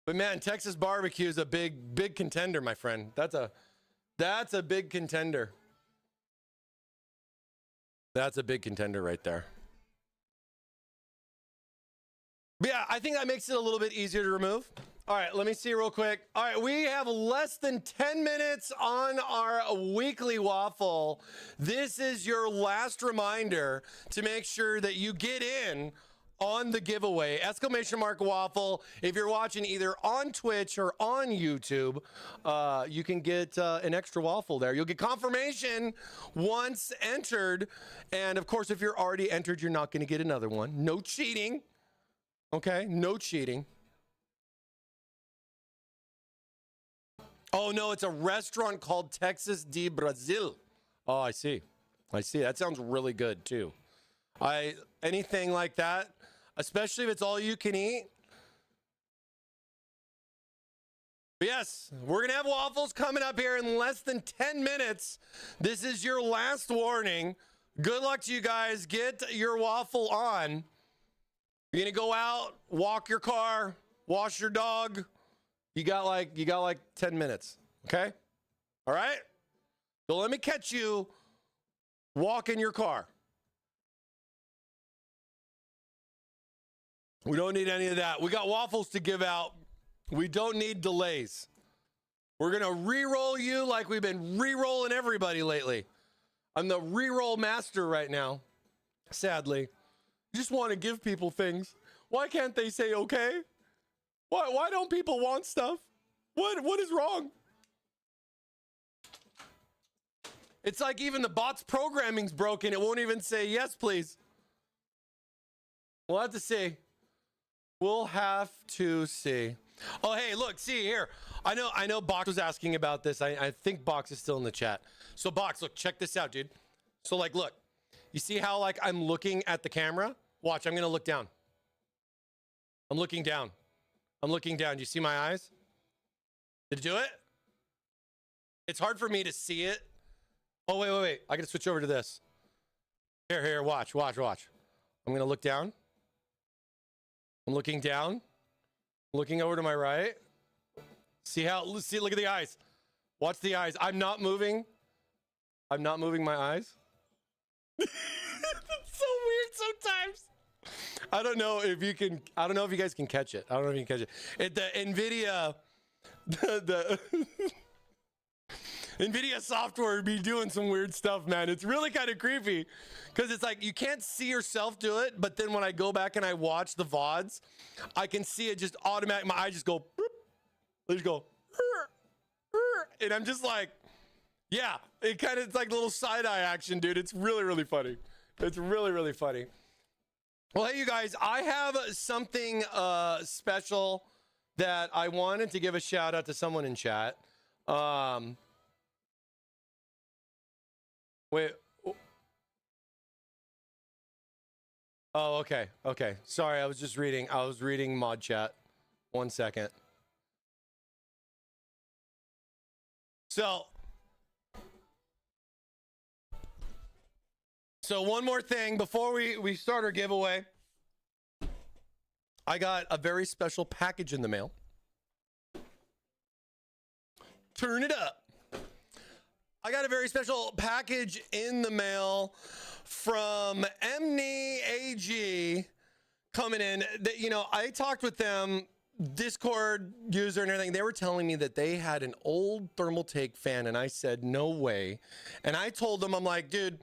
[SPEAKER 1] but man, Texas barbecue is a big contender, my friend. That's a big contender. That's a big contender right there. But yeah, I think that makes it a little bit easier to remove. All right, let me see real quick. All right, we have less than 10 minutes on our weekly waffle. This is your last reminder to make sure that you get in on the giveaway. !waffle. If you're watching either on Twitch or on YouTube, you can get an extra waffle there. You'll get confirmation once entered. And of course, if you're already entered, you're not going to get another one. No cheating. Okay, no cheating. Oh, no, it's a restaurant called Texas de Brazil. Oh, I see. That sounds really good, too. Anything like that, especially if it's all you can eat. But yes, we're going to have waffles coming up here in less than 10 minutes. This is your last warning. Good luck to you guys. Get your waffle on. You're going to go out, walk your car, wash your dog. You got like 10 minutes, okay? All right? So let me catch you walking your car. We don't need any of that. We got waffles to give out. We don't need delays. We're going to re-roll you like we've been re-rolling everybody lately. I'm the re-roll master right now, sadly. Just want to give people things. Why can't they say okay? Why don't people want stuff? What is wrong? It's like even the bot's programming's broken. It won't even say yes, please. We'll have to see. We'll have to see. Oh, hey, look, see here. I know Box was asking about this. I think Box is still in the chat. So Box, look, check this out, dude. So like, look, you see how like I'm looking at the camera? Watch, I'm going to look down. I'm looking down. I'm looking down. Do you see my eyes? Did it do it? It's hard for me to see it. Oh, wait. I got to switch over to this. Here, watch. I'm going to look down. I'm looking down. Looking over to my right. Look at the eyes. Watch the eyes. I'm not moving my eyes. It's so weird sometimes. I don't know if you guys can catch it. The NVIDIA, the NVIDIA software be doing some weird stuff, man. It's really kind of creepy because it's like you can't see yourself do it, but then when I go back and I watch the VODs, I can see it just automatic. My eyes just go, they just go, and I'm just like, yeah, it's like a little side eye action, dude. It's really, really funny. It's really, really funny. Well, hey, you guys, I have something special that I wanted to give a shout out to someone in chat. Wait. Oh, okay. Sorry, I was reading mod chat. 1 second. So one more thing before we start our giveaway. I got a very special package in the mail. Turn it up. I got a very special package in the mail from Emney AG coming in. I talked with them, Discord user and everything. They were telling me that they had an old Thermaltake fan, and I said, no way. And I told them, I'm like, dude,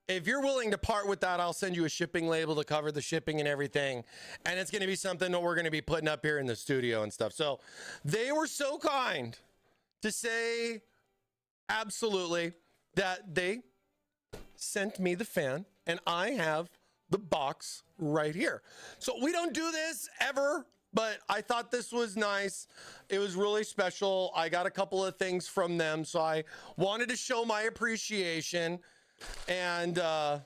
[SPEAKER 1] if you're willing to part with that, I'll send you a shipping label to cover the shipping and everything. And it's going to be something that we're going to be putting up here in the studio and stuff. So they were so kind to say absolutely that they sent me the fan, and I have the box right here. So we don't do this ever, but I thought this was nice. It was really special. I got a couple of things from them, so I wanted to show my appreciation and show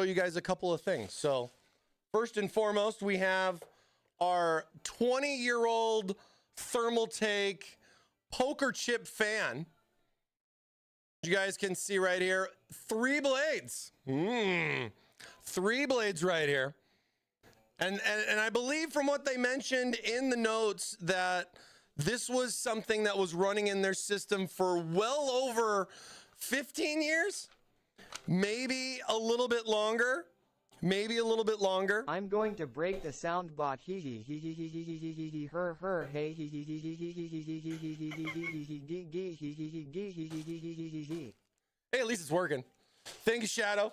[SPEAKER 1] you guys a couple of things. So first and foremost, we have our 20-year-old Thermaltake poker chip fan. You guys can see right here, 3 blades. 3 blades right here. And I believe from what they mentioned in the notes that this was something that was running in their system for well over 15 years, maybe a little bit longer. Maybe a little bit longer.
[SPEAKER 4] I'm going to break the sound bot. Hee hee hee hee hee hee hee hee hee her her hey hee hee hee hee hee hee hee hee hee hee hee hee hee.
[SPEAKER 1] Hey, at least it's working. Thank you, Shadow.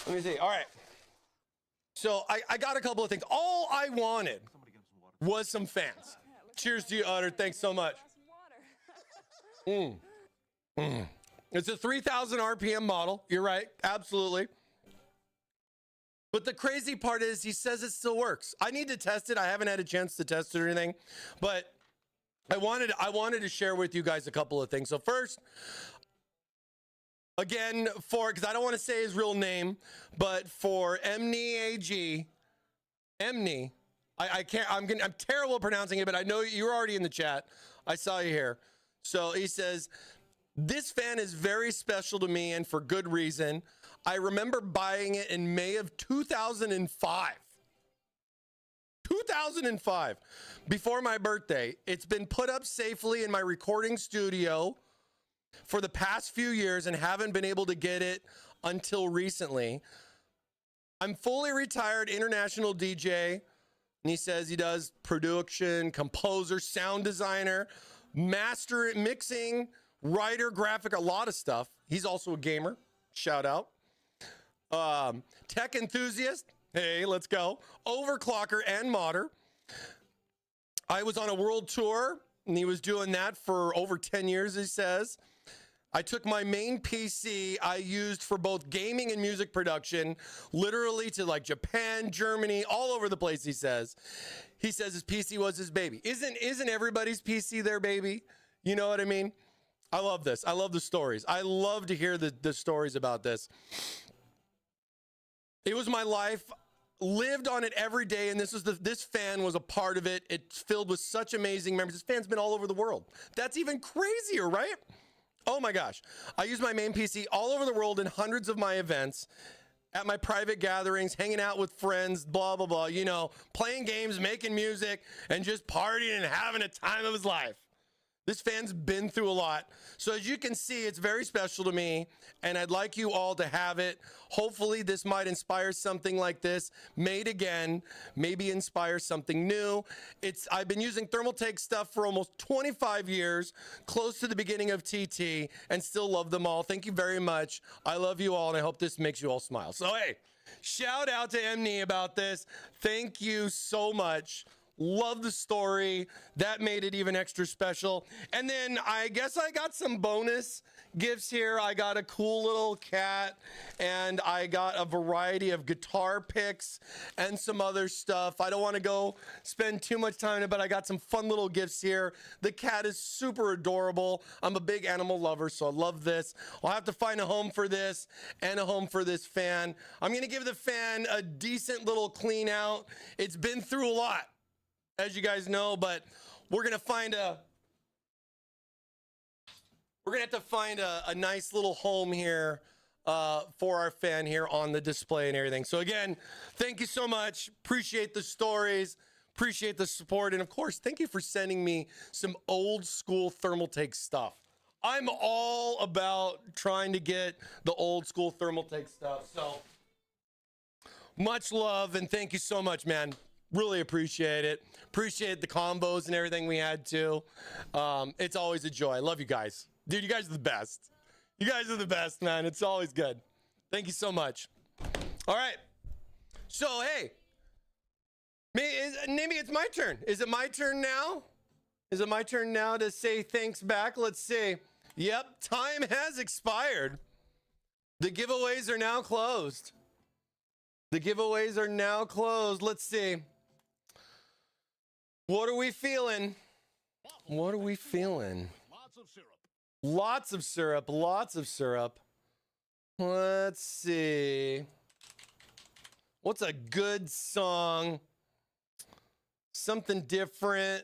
[SPEAKER 1] Let me see. All right. So I got a couple of things. All I wanted was some fans. Cheers to you, Utter. Thanks so much. It's a 3,000 RPM model. You're right. Absolutely. But the crazy part is he says it still works. I need to test it. I haven't had a chance to test it or anything, but I wanted to share with you guys a couple of things. So first, again, because I don't want to say his real name, but for Emney AG, Emney, I can't, I'm terrible at pronouncing it, but I know you're already in the chat. I saw you here. So he says, this fan is very special to me and for good reason. I remember buying it in May of 2005. 2005, before my birthday. It's been put up safely in my recording studio for the past few years and haven't been able to get it until recently. I'm fully retired international DJ, and he says he does production, composer, sound designer, master mixing, writer, graphic, a lot of stuff. He's also a gamer. Shout out. Tech enthusiast. Hey, let's go. Overclocker and modder. I was on a world tour, and he was doing that for over 10 years, he says. I took my main PC I used for both gaming and music production, literally to like Japan, Germany, all over the place, he says. He says his PC was his baby. Isn't everybody's PC their baby? You know what I mean? I love this. I love the stories. I love to hear the stories about this. It was my life. Lived on it every day, and this fan was a part of it. It's filled with such amazing memories. This fan's been all over the world. That's even crazier, right? Oh my gosh. I use my main PC all over the world in hundreds of my events, at my private gatherings, hanging out with friends, blah, blah, blah, you know, playing games, making music, and just partying and having a time of his life. This fan's been through a lot. So as you can see, it's very special to me, and I'd like you all to have it. Hopefully this might inspire something like this, made again, maybe inspire something new. I've been using Thermaltake stuff for almost 25 years, close to the beginning of TT, and still love them all. Thank you very much. I love you all, and I hope this makes you all smile. So hey, shout out to Emney about this. Thank you so much. Love the story. That made it even extra special. And then I guess I got some bonus gifts here. I got a cool little cat, and I got a variety of guitar picks and some other stuff. I don't want to go spend too much time on it, but I got some fun little gifts here. The cat is super adorable. I'm a big animal lover, so I love this. I'll have to find a home for this and a home for this fan. I'm going to give the fan a decent little clean out. It's been through a lot, as you guys know, but we're gonna have to find a nice little home here for our fan here on the display and everything. So again, thank you so much. Appreciate the stories, appreciate the support, and of course, thank you for sending me some old school Thermaltake stuff. I'm all about trying to get the old school Thermaltake stuff. So much love, and thank you so much, man. Really appreciate it. Appreciate the combos and everything we had too. It's always a joy. I love you guys. Dude, you guys are the best. You guys are the best, man. It's always good. Thank you so much. All right. So, hey, maybe it's my turn. Is it my turn now? Is it my turn now to say thanks back? Let's see. Yep, time has expired. The giveaways are now closed. The giveaways are now closed. Let's see. What are we feeling? What are we feeling?
[SPEAKER 5] Lots of syrup.
[SPEAKER 1] Lots of syrup. Lots of syrup. Let's see. What's a good song? Something different.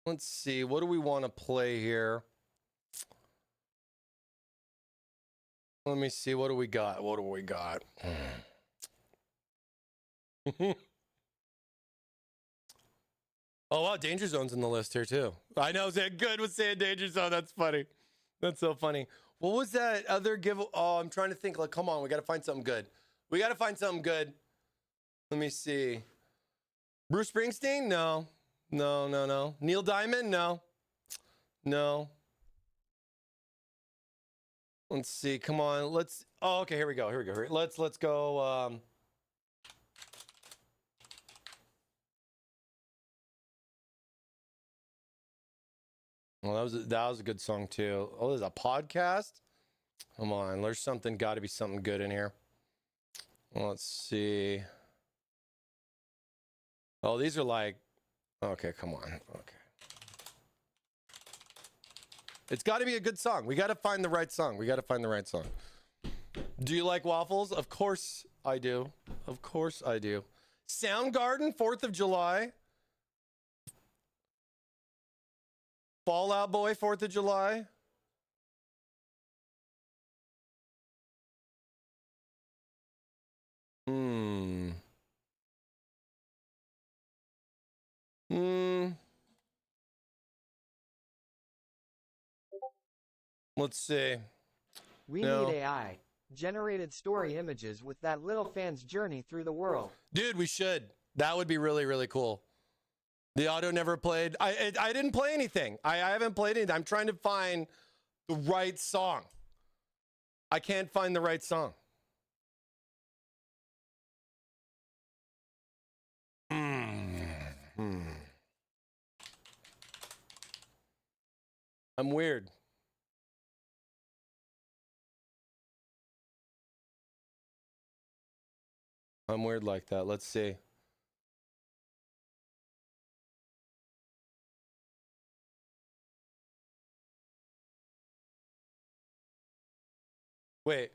[SPEAKER 1] Let's see. What do we want to play here? Let me see. What do we got? What do we got? Oh, wow. Danger Zone's in the list here, too. I know. Zach good with saying Danger Zone. That's funny. That's so funny. What was that other give? Oh, I'm trying to think. Like, come on. We got to find something good. We got to find something good. Let me see. Bruce Springsteen? No. No, no, no. Neil Diamond? No. No. Let's see. Come on. Let's. Oh, okay. Here we go. Here we go. Let's go. Well, that was a good song too. Oh, there's a podcast. Come on. There's something. Got to be something good in here. Let's see. Oh, these are like. Okay, come on. Okay. It's got to be a good song. We got to find the right song. We got to find the right song. Do you like Waffles? Of course I do. Of course I do. Soundgarden, 4th of July. Fall Out Boy, 4th of July. Let's see.
[SPEAKER 4] We
[SPEAKER 1] No.
[SPEAKER 4] need AI. Generated story images with that little fan's journey through the world.
[SPEAKER 1] Dude, we should. That would be really, really cool. The auto never played. I didn't play anything. I haven't played anything. I'm trying to find the right song. I can't find the right song. I'm weird. I'm weird like that. Let's see. Wait.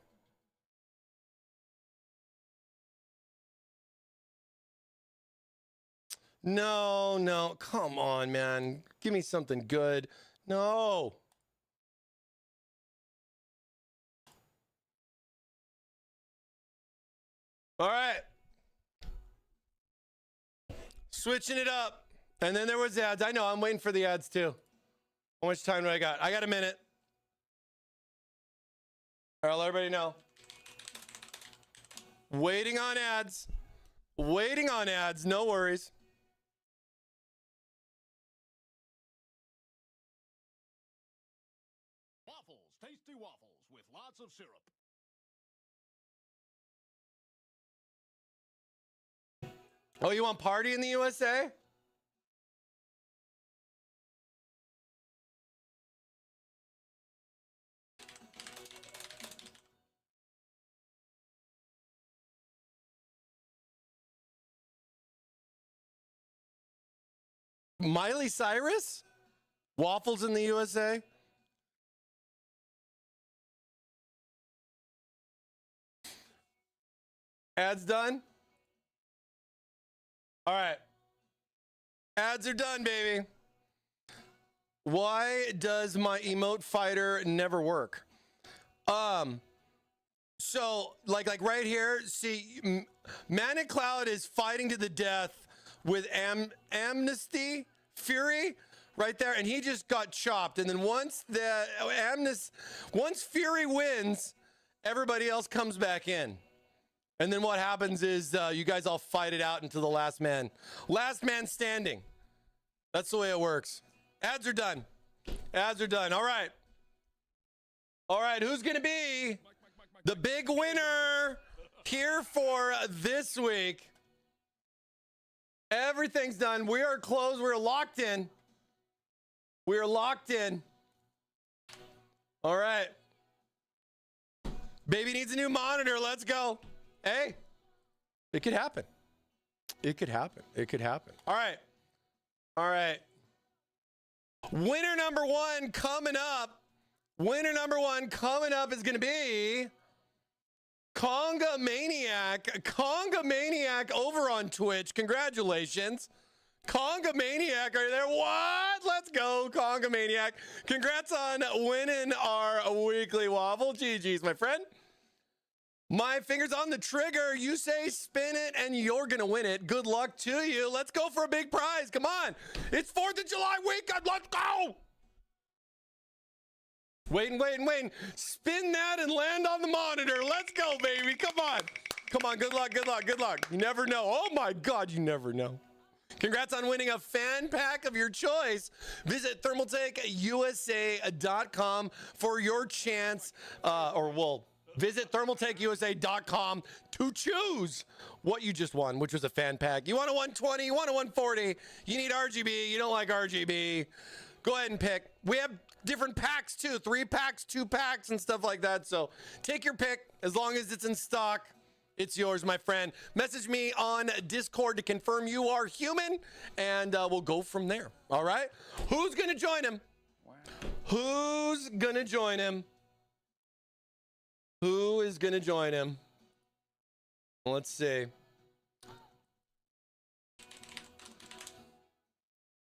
[SPEAKER 1] No, no. Come on, man. Give me something good. No. All right. Switching it up. And then there was ads. I know. I'm waiting for the ads, too. How much time do I got? I got a minute. All right, I'll let everybody know. Waiting on ads. Waiting on ads. No worries.
[SPEAKER 5] Waffles, tasty waffles with lots of syrup.
[SPEAKER 1] Oh, you want party in the USA? Miley Cyrus? Waffles in the USA? Ads done? All right. Ads are done, baby. Why does my emote fighter never work? So like right here, see, Manic Cloud is fighting to the death with Amnesty Fury right there, and he just got chopped. And then once Fury wins, everybody else comes back in. And then what happens is you guys all fight it out until the last man standing. That's the way it works. Ads are done. Ads are done. All right. All right. Who's going to be the big winner here for this week? Everything's done. We are closed. We're locked in. We are locked in. All right. Baby needs a new monitor. Let's go. Hey, it could happen. It could happen. It could happen. All right. All right. Winner number one coming up. Winner number one coming up is going to be Conga Maniac. Conga Maniac over on Twitch. Congratulations. Conga Maniac, are you there? What? Let's go, Conga Maniac. Congrats on winning our weekly waffle. GG's, my friend. My finger's on the trigger. You say spin it and you're going to win it. Good luck to you. Let's go for a big prize. Come on. It's 4th of July weekend. Let's go. Waiting. Spin that and land on the monitor. Let's go, baby. Come on. Come on. Good luck. You never know. Oh, my God. You never know. Congrats on winning a fan pack of your choice. Visit thermaltakeusa.com for your chance, visit thermaltakeusa.com to choose what you just won, which was a fan pack. You want a 120, you want a 140, you need RGB, you don't like RGB, go ahead and pick. We have different packs too, 3 packs, 2 packs, and stuff like that. So take your pick. As long as it's in stock, it's yours, my friend. Message me on Discord to confirm you are human, and we'll go from there. All right? Who's going to join him? Who's going to join him? Who is going to join him? Let's see.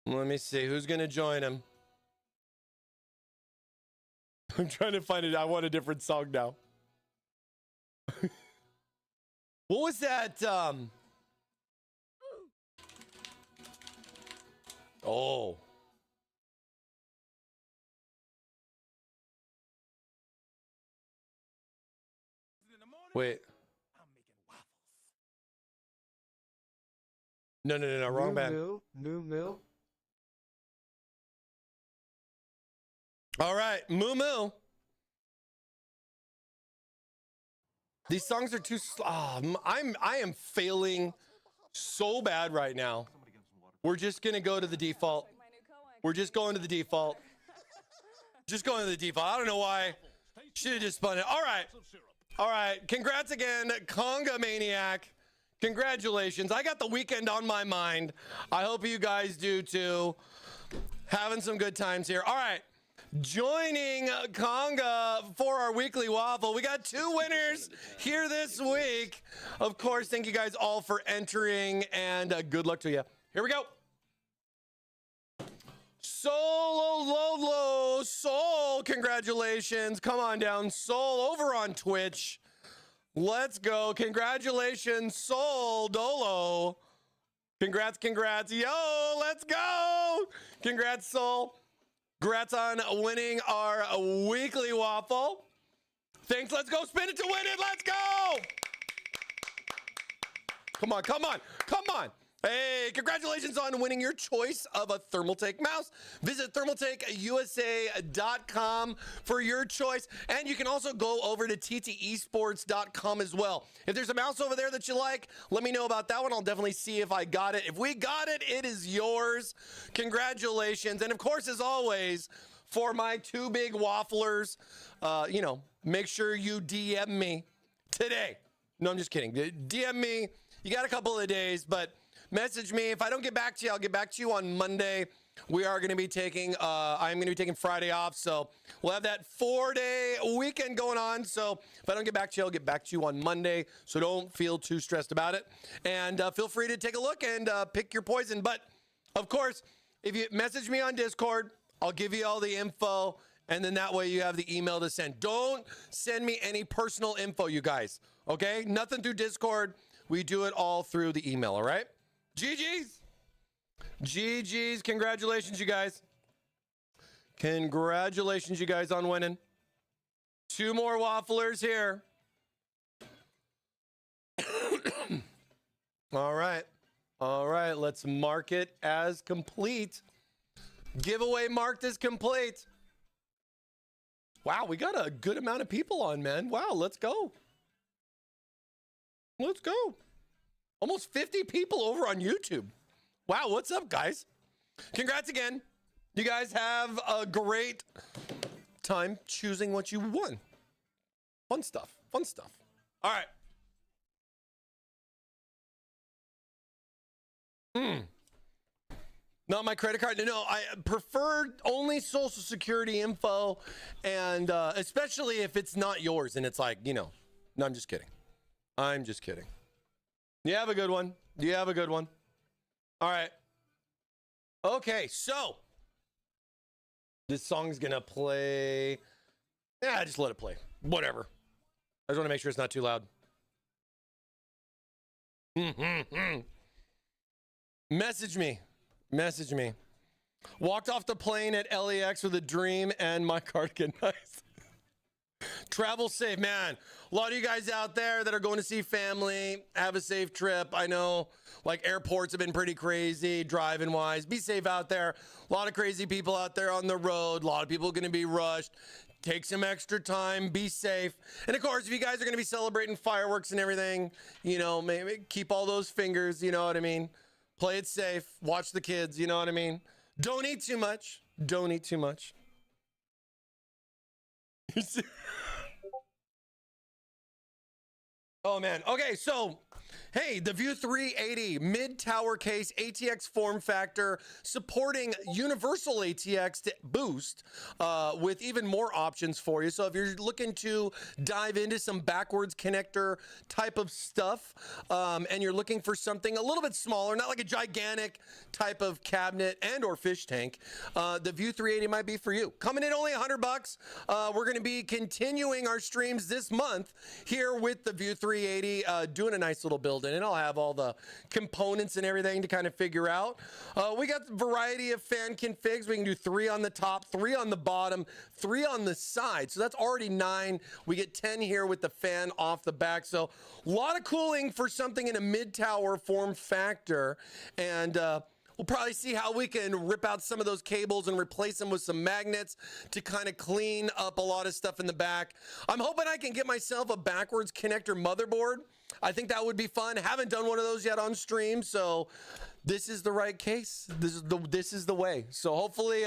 [SPEAKER 1] Let me see. Who's going to join him? I'm trying to find it. I want a different song now. What was that? Oh. Wait. No, wrong band.
[SPEAKER 4] Moo.
[SPEAKER 1] All right, Moo. These songs are too I am failing so bad right now. We're just gonna go to the default. We're just going to the default. Just going to the default. I don't know why. Should have just spun it. All right. Congrats again, Conga Maniac. Congratulations. I got the weekend on my mind. I hope you guys do too. Having some good times here. All right. Joining Conga for our weekly waffle, we got 2 winners here this week. Of course, thank you guys all for entering, and good luck to you. Here we go. Soul, congratulations. Come on down, Soul, over on Twitch. Let's go. Congratulations, Soul Dolo. Congrats. Yo, let's go. Congrats, Soul. Congrats on winning our weekly waffle. Thanks. Let's go spin it to win it. Let's go. Come on. Hey, congratulations on winning your choice of a Thermaltake mouse. Visit thermaltakeusa.com for your choice. And you can also go over to ttesports.com as well. If there's a mouse over there that you like, let me know about that one. I'll definitely see if I got it. If we got it, it is yours. Congratulations. And of course, as always, for my 2 big wafflers, make sure you DM me today. No, I'm just kidding. DM me. You got a couple of days, but message me. If I don't get back to you, I'll get back to you on Monday. We are going to be taking, I'm going to be taking Friday off. So we'll have that 4-day weekend going on. So if I don't get back to you, I'll get back to you on Monday. So don't feel too stressed about it. And feel free to take a look and pick your poison. But of course, if you message me on Discord, I'll give you all the info. And then that way you have the email to send. Don't send me any personal info, you guys. Okay? Nothing through Discord. We do it all through the email. All right? GG's. Congratulations, you guys. Congratulations, you guys, on winning. 2 more wafflers here. All right. Let's mark it as complete. Giveaway marked as complete. Wow, we got a good amount of people on, man. Wow, let's go. Almost 50 people over on YouTube. Wow, what's up, guys? Congrats again. You guys have a great time choosing what you won. Fun stuff. All right. Not my credit card. No, I prefer only social security info, and especially if it's not yours and it's like, no, I'm just kidding. You have a good one. All right. Okay, so this song's gonna play. Yeah, just let it play. Whatever. I just want to make sure it's not too loud. Message me. Message me. Walked off the plane at LAX with a dream and my cardigan. Nice. Travel safe, man. A lot of you guys out there that are going to see family, have a safe trip. I know, like, airports have been pretty crazy, driving wise. Be safe out there. A lot of crazy people out there on the road. A lot of people going to be rushed. Take some extra time. Be safe. And of course, if you guys are going to be celebrating fireworks and everything, you know, maybe keep all those fingers. You know what I mean? Play it safe. Watch the kids. You know what I mean? Don't eat too much. Don't eat too much. Oh man. Okay, so hey, the View 380 mid-tower case ATX form factor supporting universal ATX to boost with even more options for you. So if you're looking to dive into some backwards connector type of stuff and you're looking for something a little bit smaller, not like a gigantic type of cabinet and or fish tank, the View 380 might be for you. Coming in only $100. We're going to be continuing our streams this month here with the View 380, doing a nice little build in, and I'll have all the components and everything to kind of figure out. We got a variety of fan configs. We can do 3 on the top, 3 on the bottom, 3 on the side. So that's already 9. We get 10 here with the fan off the back. So a lot of cooling for something in a mid-tower form factor. And we'll probably see how we can rip out some of those cables and replace them with some magnets to kind of clean up a lot of stuff in the back. I'm hoping I can get myself a backwards connector motherboard. I think that would be fun. Haven't done one of those yet on stream, so this is the right case. This is the way. So hopefully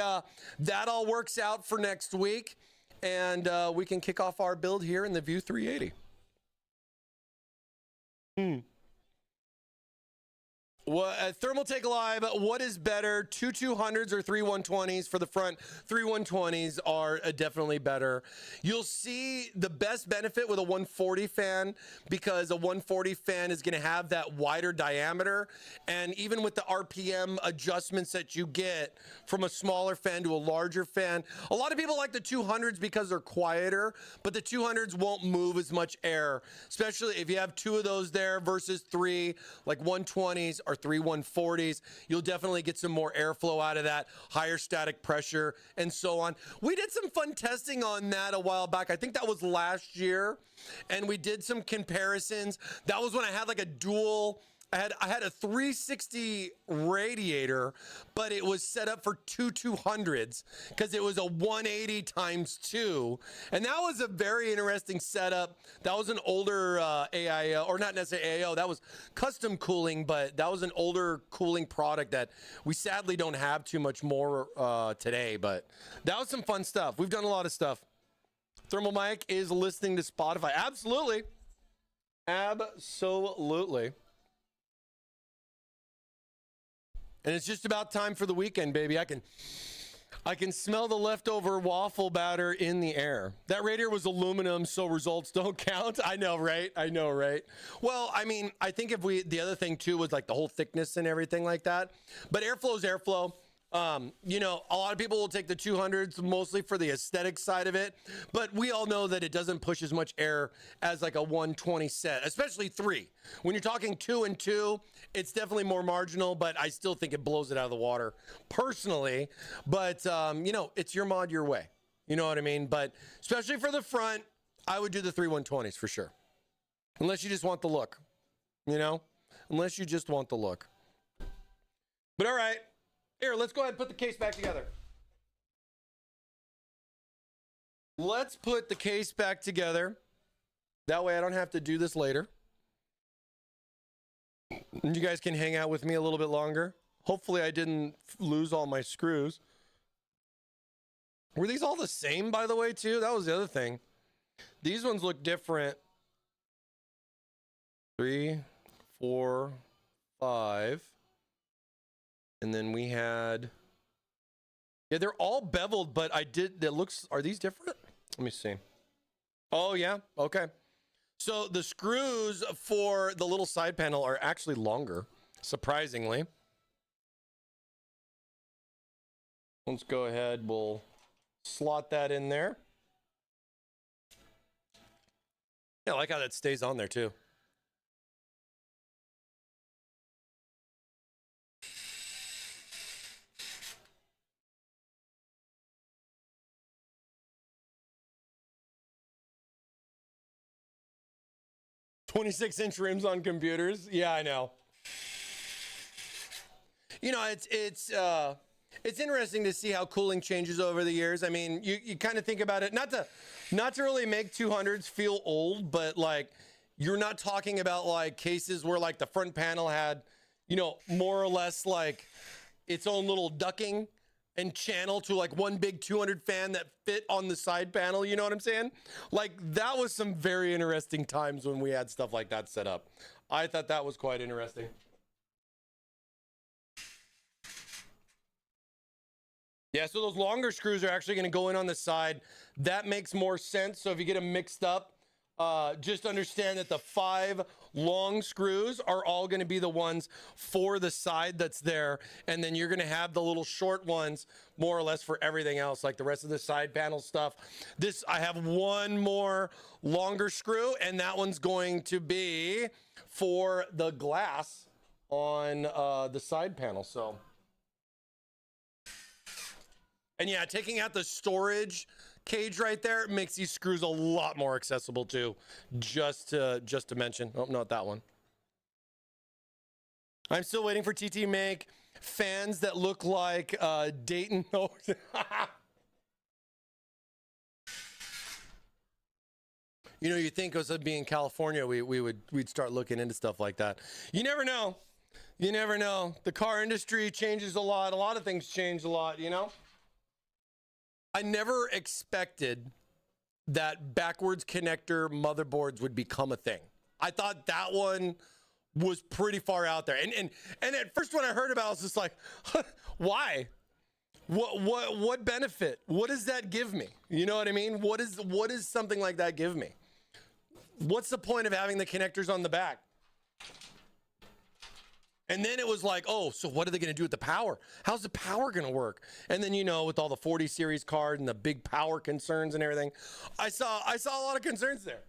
[SPEAKER 1] that all works out for next week, and we can kick off our build here in the View 380. Well, Thermaltake Live, what is better, 2 200s or 3 120s? For the front, 3 120s are definitely better. You'll see the best benefit with a 140 fan because a 140 fan is going to have that wider diameter. And even with the RPM adjustments that you get from a smaller fan to a larger fan, a lot of people like the 200s because they're quieter, but the 200s won't move as much air, especially if you have 2 of those there versus 3 like 120s or 3 140s. You'll definitely get some more airflow out of that, higher static pressure, and so on. We did some fun testing on that a while back. I think that was last year, and we did some comparisons. That was when I had like a dual. I had a 360 radiator, but it was set up for 2 200s because it was a 180 times 2. And that was a very interesting setup. That was an older AIO, or not necessarily AIO, that was custom cooling, but that was an older cooling product that we sadly don't have too much more today. But that was some fun stuff. We've done a lot of stuff. ThermalMike is listening to Spotify. Absolutely. Absolutely. And it's just about time for the weekend, baby. I can smell the leftover waffle batter in the air. That radiator was aluminum, so results don't count. I know, right? I know, right? Well, I mean, I think the other thing too was like the whole thickness and everything like that. But airflow is airflow. You know, a lot of people will take the 200s mostly for the aesthetic side of it, but we all know that it doesn't push as much air as like a 120 set, especially 3. When you're talking 2 and 2, it's definitely more marginal, but I still think it blows it out of the water personally. But, you know, it's your mod your way. You know what I mean? But especially for the front, I would do the 3 120s for sure. Unless you just want the look, you know, unless you just want the look. But all right. Here, let's go ahead and put the case back together. Let's put the case back together. That way I don't have to do this later. And you guys can hang out with me a little bit longer. Hopefully I didn't lose all my screws. Were these all the same, by the way, too? That was the other thing. These ones look different. 3, 4, 5. And then we had, yeah, they're all beveled, but are these different? Let me see. Oh, yeah. Okay. So the screws for the little side panel are actually longer, surprisingly. Let's go ahead. We'll slot that in there. Yeah, I like how that stays on there too. "26-inch rims on computers." Yeah, I know. You know, it's interesting to see how cooling changes over the years. I mean, you kind of think about it, not to really make 200s feel old, but like you're not talking about like cases where like the front panel had, you know, more or less like its own little ducking and channel to like one big 200 fan that fit on the side panel. You know what I'm saying? Like that was some very interesting times when we had stuff like that set up. I thought that was quite interesting. Yeah, so those longer screws are actually going to go in on the side. That makes more sense. So if you get them mixed up, just understand that the 5 long screws are all going to be the ones for the side that's there. And then you're going to have the little short ones more or less for everything else, like the rest of the side panel stuff. I have one more longer screw, and that one's going to be for the glass on the side panel. So... And yeah, taking out the storage cage right there makes these screws a lot more accessible too. Just to mention. Oh, not that one. I'm still waiting for TT make fans that look like Dayton. Oh. You know, you think us being in California, we'd start looking into stuff like that. You never know. You never know. The car industry changes a lot. A lot of things change a lot, you know? I never expected that backwards connector motherboards would become a thing. I thought that one was pretty far out there. And at first when I heard about it, I was just like, why? What benefit? What does that give me? You know what I mean? What is something like that give me? What's the point of having the connectors on the back? And then it was like, oh, so what are they going to do with the power? How's the power going to work? And then, you know, with all the 40 series card and the big power concerns and everything, I saw a lot of concerns there.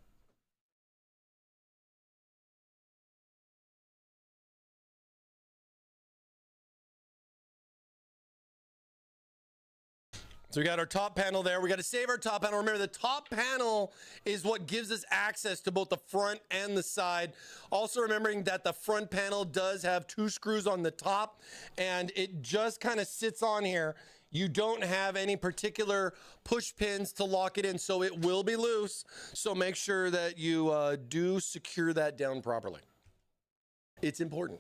[SPEAKER 1] So we got our top panel there. We got to save our top panel. Remember, the top panel is what gives us access to both the front and the side. Also remembering that the front panel does have 2 screws on the top, and it just kind of sits on here. You don't have any particular push pins to lock it in, so it will be loose. So make sure that you do secure that down properly. It's important.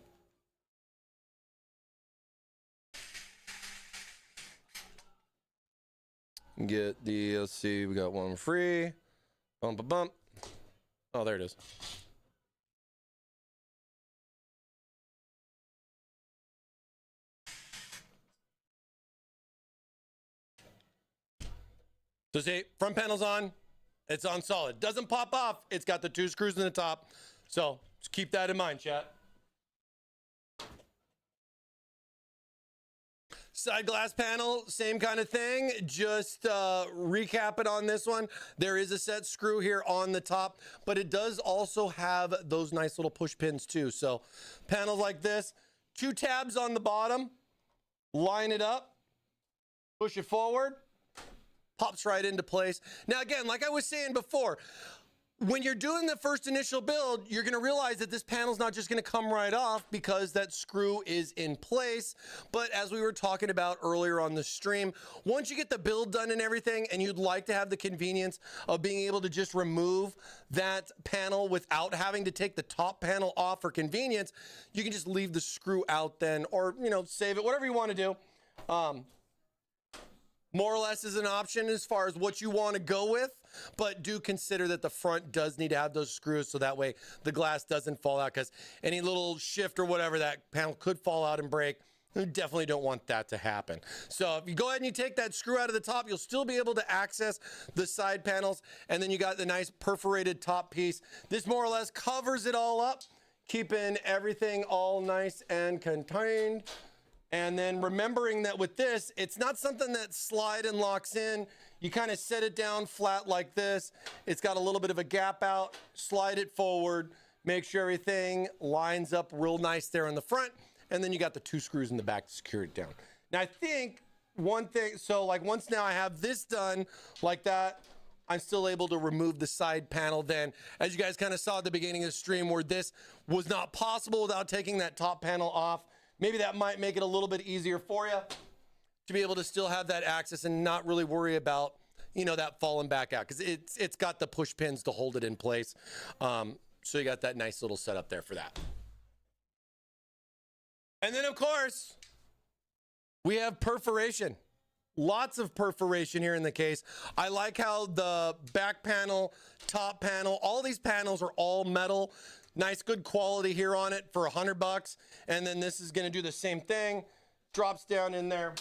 [SPEAKER 1] Get the, let's see, we got one free. Bump a bump. Oh, there it is. So see, front panel's on. It's on solid. Doesn't pop off. It's got the 2 screws in the top. So just keep that in mind, chat. Side glass panel, same kind of thing. Just recap it on this one. There is a set screw here on the top, but it does also have those nice little push pins too. So panels like this, 2 tabs on the bottom, line it up, push it forward, pops right into place. Now again, like I was saying before, when you're doing the first initial build, you're going to realize that this panel's not just going to come right off because that screw is in place. But as we were talking about earlier on the stream, once you get the build done and everything, and you'd like to have the convenience of being able to just remove that panel without having to take the top panel off for convenience, you can just leave the screw out then, or, you know, save it, whatever you want to do. More or less is an option as far as what you want to go with, but do consider that the front does need to have those screws so that way the glass doesn't fall out, because any little shift or whatever, that panel could fall out and break. You definitely don't want that to happen. So if you go ahead and you take that screw out of the top, you'll still be able to access the side panels, and then you got the nice perforated top piece. This more or less covers it all up, keeping everything all nice and contained. And then remembering that with this, it's not something that slide and locks in. You kind of set it down flat like this. It's got a little bit of a gap out, slide it forward, make sure everything lines up real nice there in the front. And then you got the 2 screws in the back to secure it down. Now I think one thing, so like once now I have this done like that, I'm still able to remove the side panel then. As you guys kind of saw at the beginning of the stream where this was not possible without taking that top panel off. Maybe that might make it a little bit easier for you to be able to still have that access and not really worry about, you know, that falling back out, because it's got the push pins to hold it in place. So you got that nice little setup there for that. And then of course, we have perforation. Lots of perforation here in the case. I like how the back panel, top panel, all these panels are all metal. Nice, good quality here on it for $100. And then this is going to do the same thing. Drops down in there,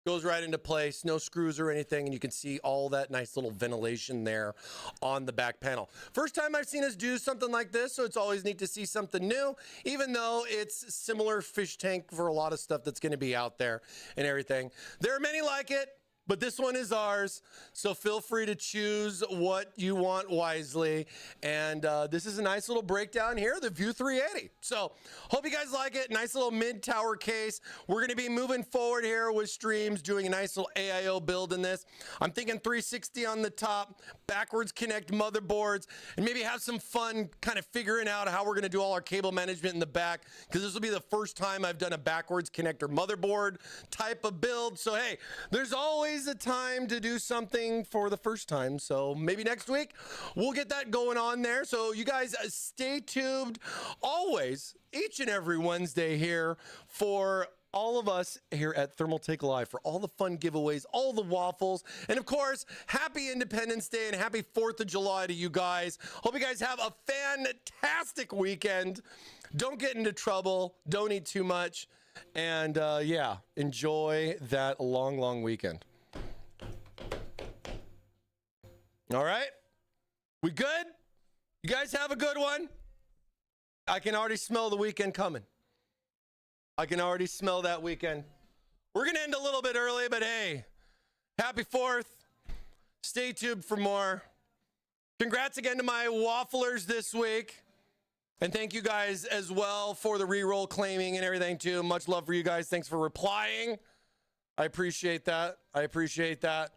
[SPEAKER 1] goes right into place. No screws or anything. And you can see all that nice little ventilation there on the back panel. First time I've seen us do something like this, so it's always neat to see something new, even though it's similar fish tank for a lot of stuff that's going to be out there and everything. There are many like it, but this one is ours, so feel free to choose what you want wisely. And this is a nice little breakdown here, the View 380. So hope you guys like it. Nice little mid-tower case. We're going to be moving forward here with streams, doing a nice little AIO build in this. I'm thinking 360 on the top, backwards connect motherboards, and maybe have some fun kind of figuring out how we're going to do all our cable management in the back, because this will be the first time I've done a backwards connector motherboard type of build. So hey, there's always a time to do something for the first time, so maybe next week we'll get that going on there. So you guys stay tuned always, each and every Wednesday here, for all of us here at Thermaltake Live, for all the fun giveaways, all the waffles, and of course, happy Independence Day and happy 4th of July to you guys. Hope you guys have a fantastic weekend. Don't get into trouble, don't eat too much, and yeah, enjoy that long weekend. All right, we good? You guys have a good one? I can already smell the weekend coming. I can already smell that weekend. We're gonna end a little bit early, but hey, happy 4th. Stay tuned for more. Congrats again to my wafflers this week. And thank you guys as well for the re-roll claiming and everything too. Much love for you guys. Thanks for replying. I appreciate that. I appreciate that.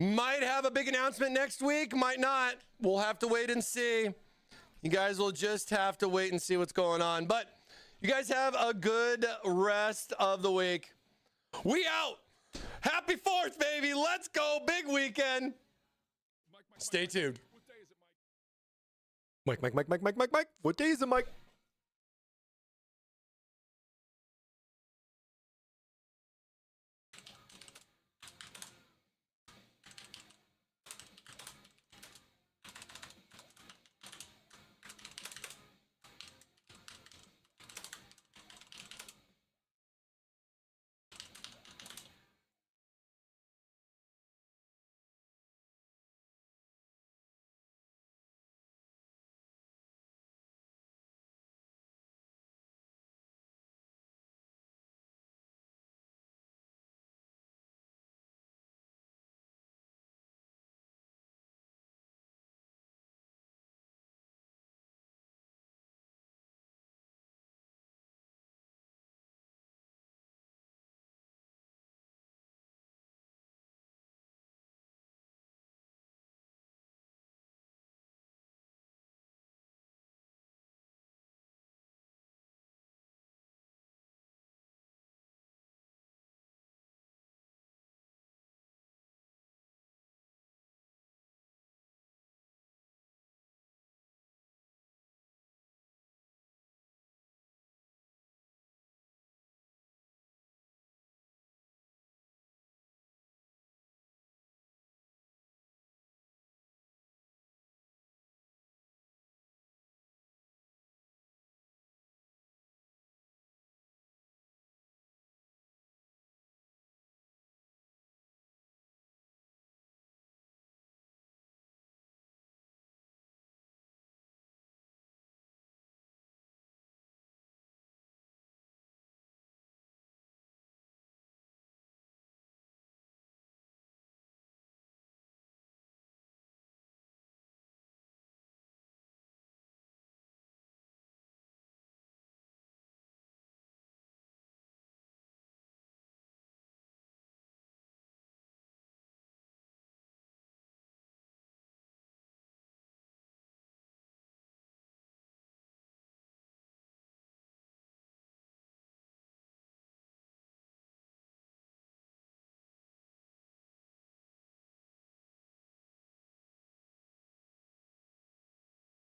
[SPEAKER 1] Might have a big announcement next week, might not. We'll have to wait and see. You guys will just have to wait and see what's going on. But you guys have a good rest of the week. We out. Happy 4th, baby. Let's go. Big weekend. Stay tuned.
[SPEAKER 5] What day is it, Mike?
[SPEAKER 1] Mike. What day is it, Mike?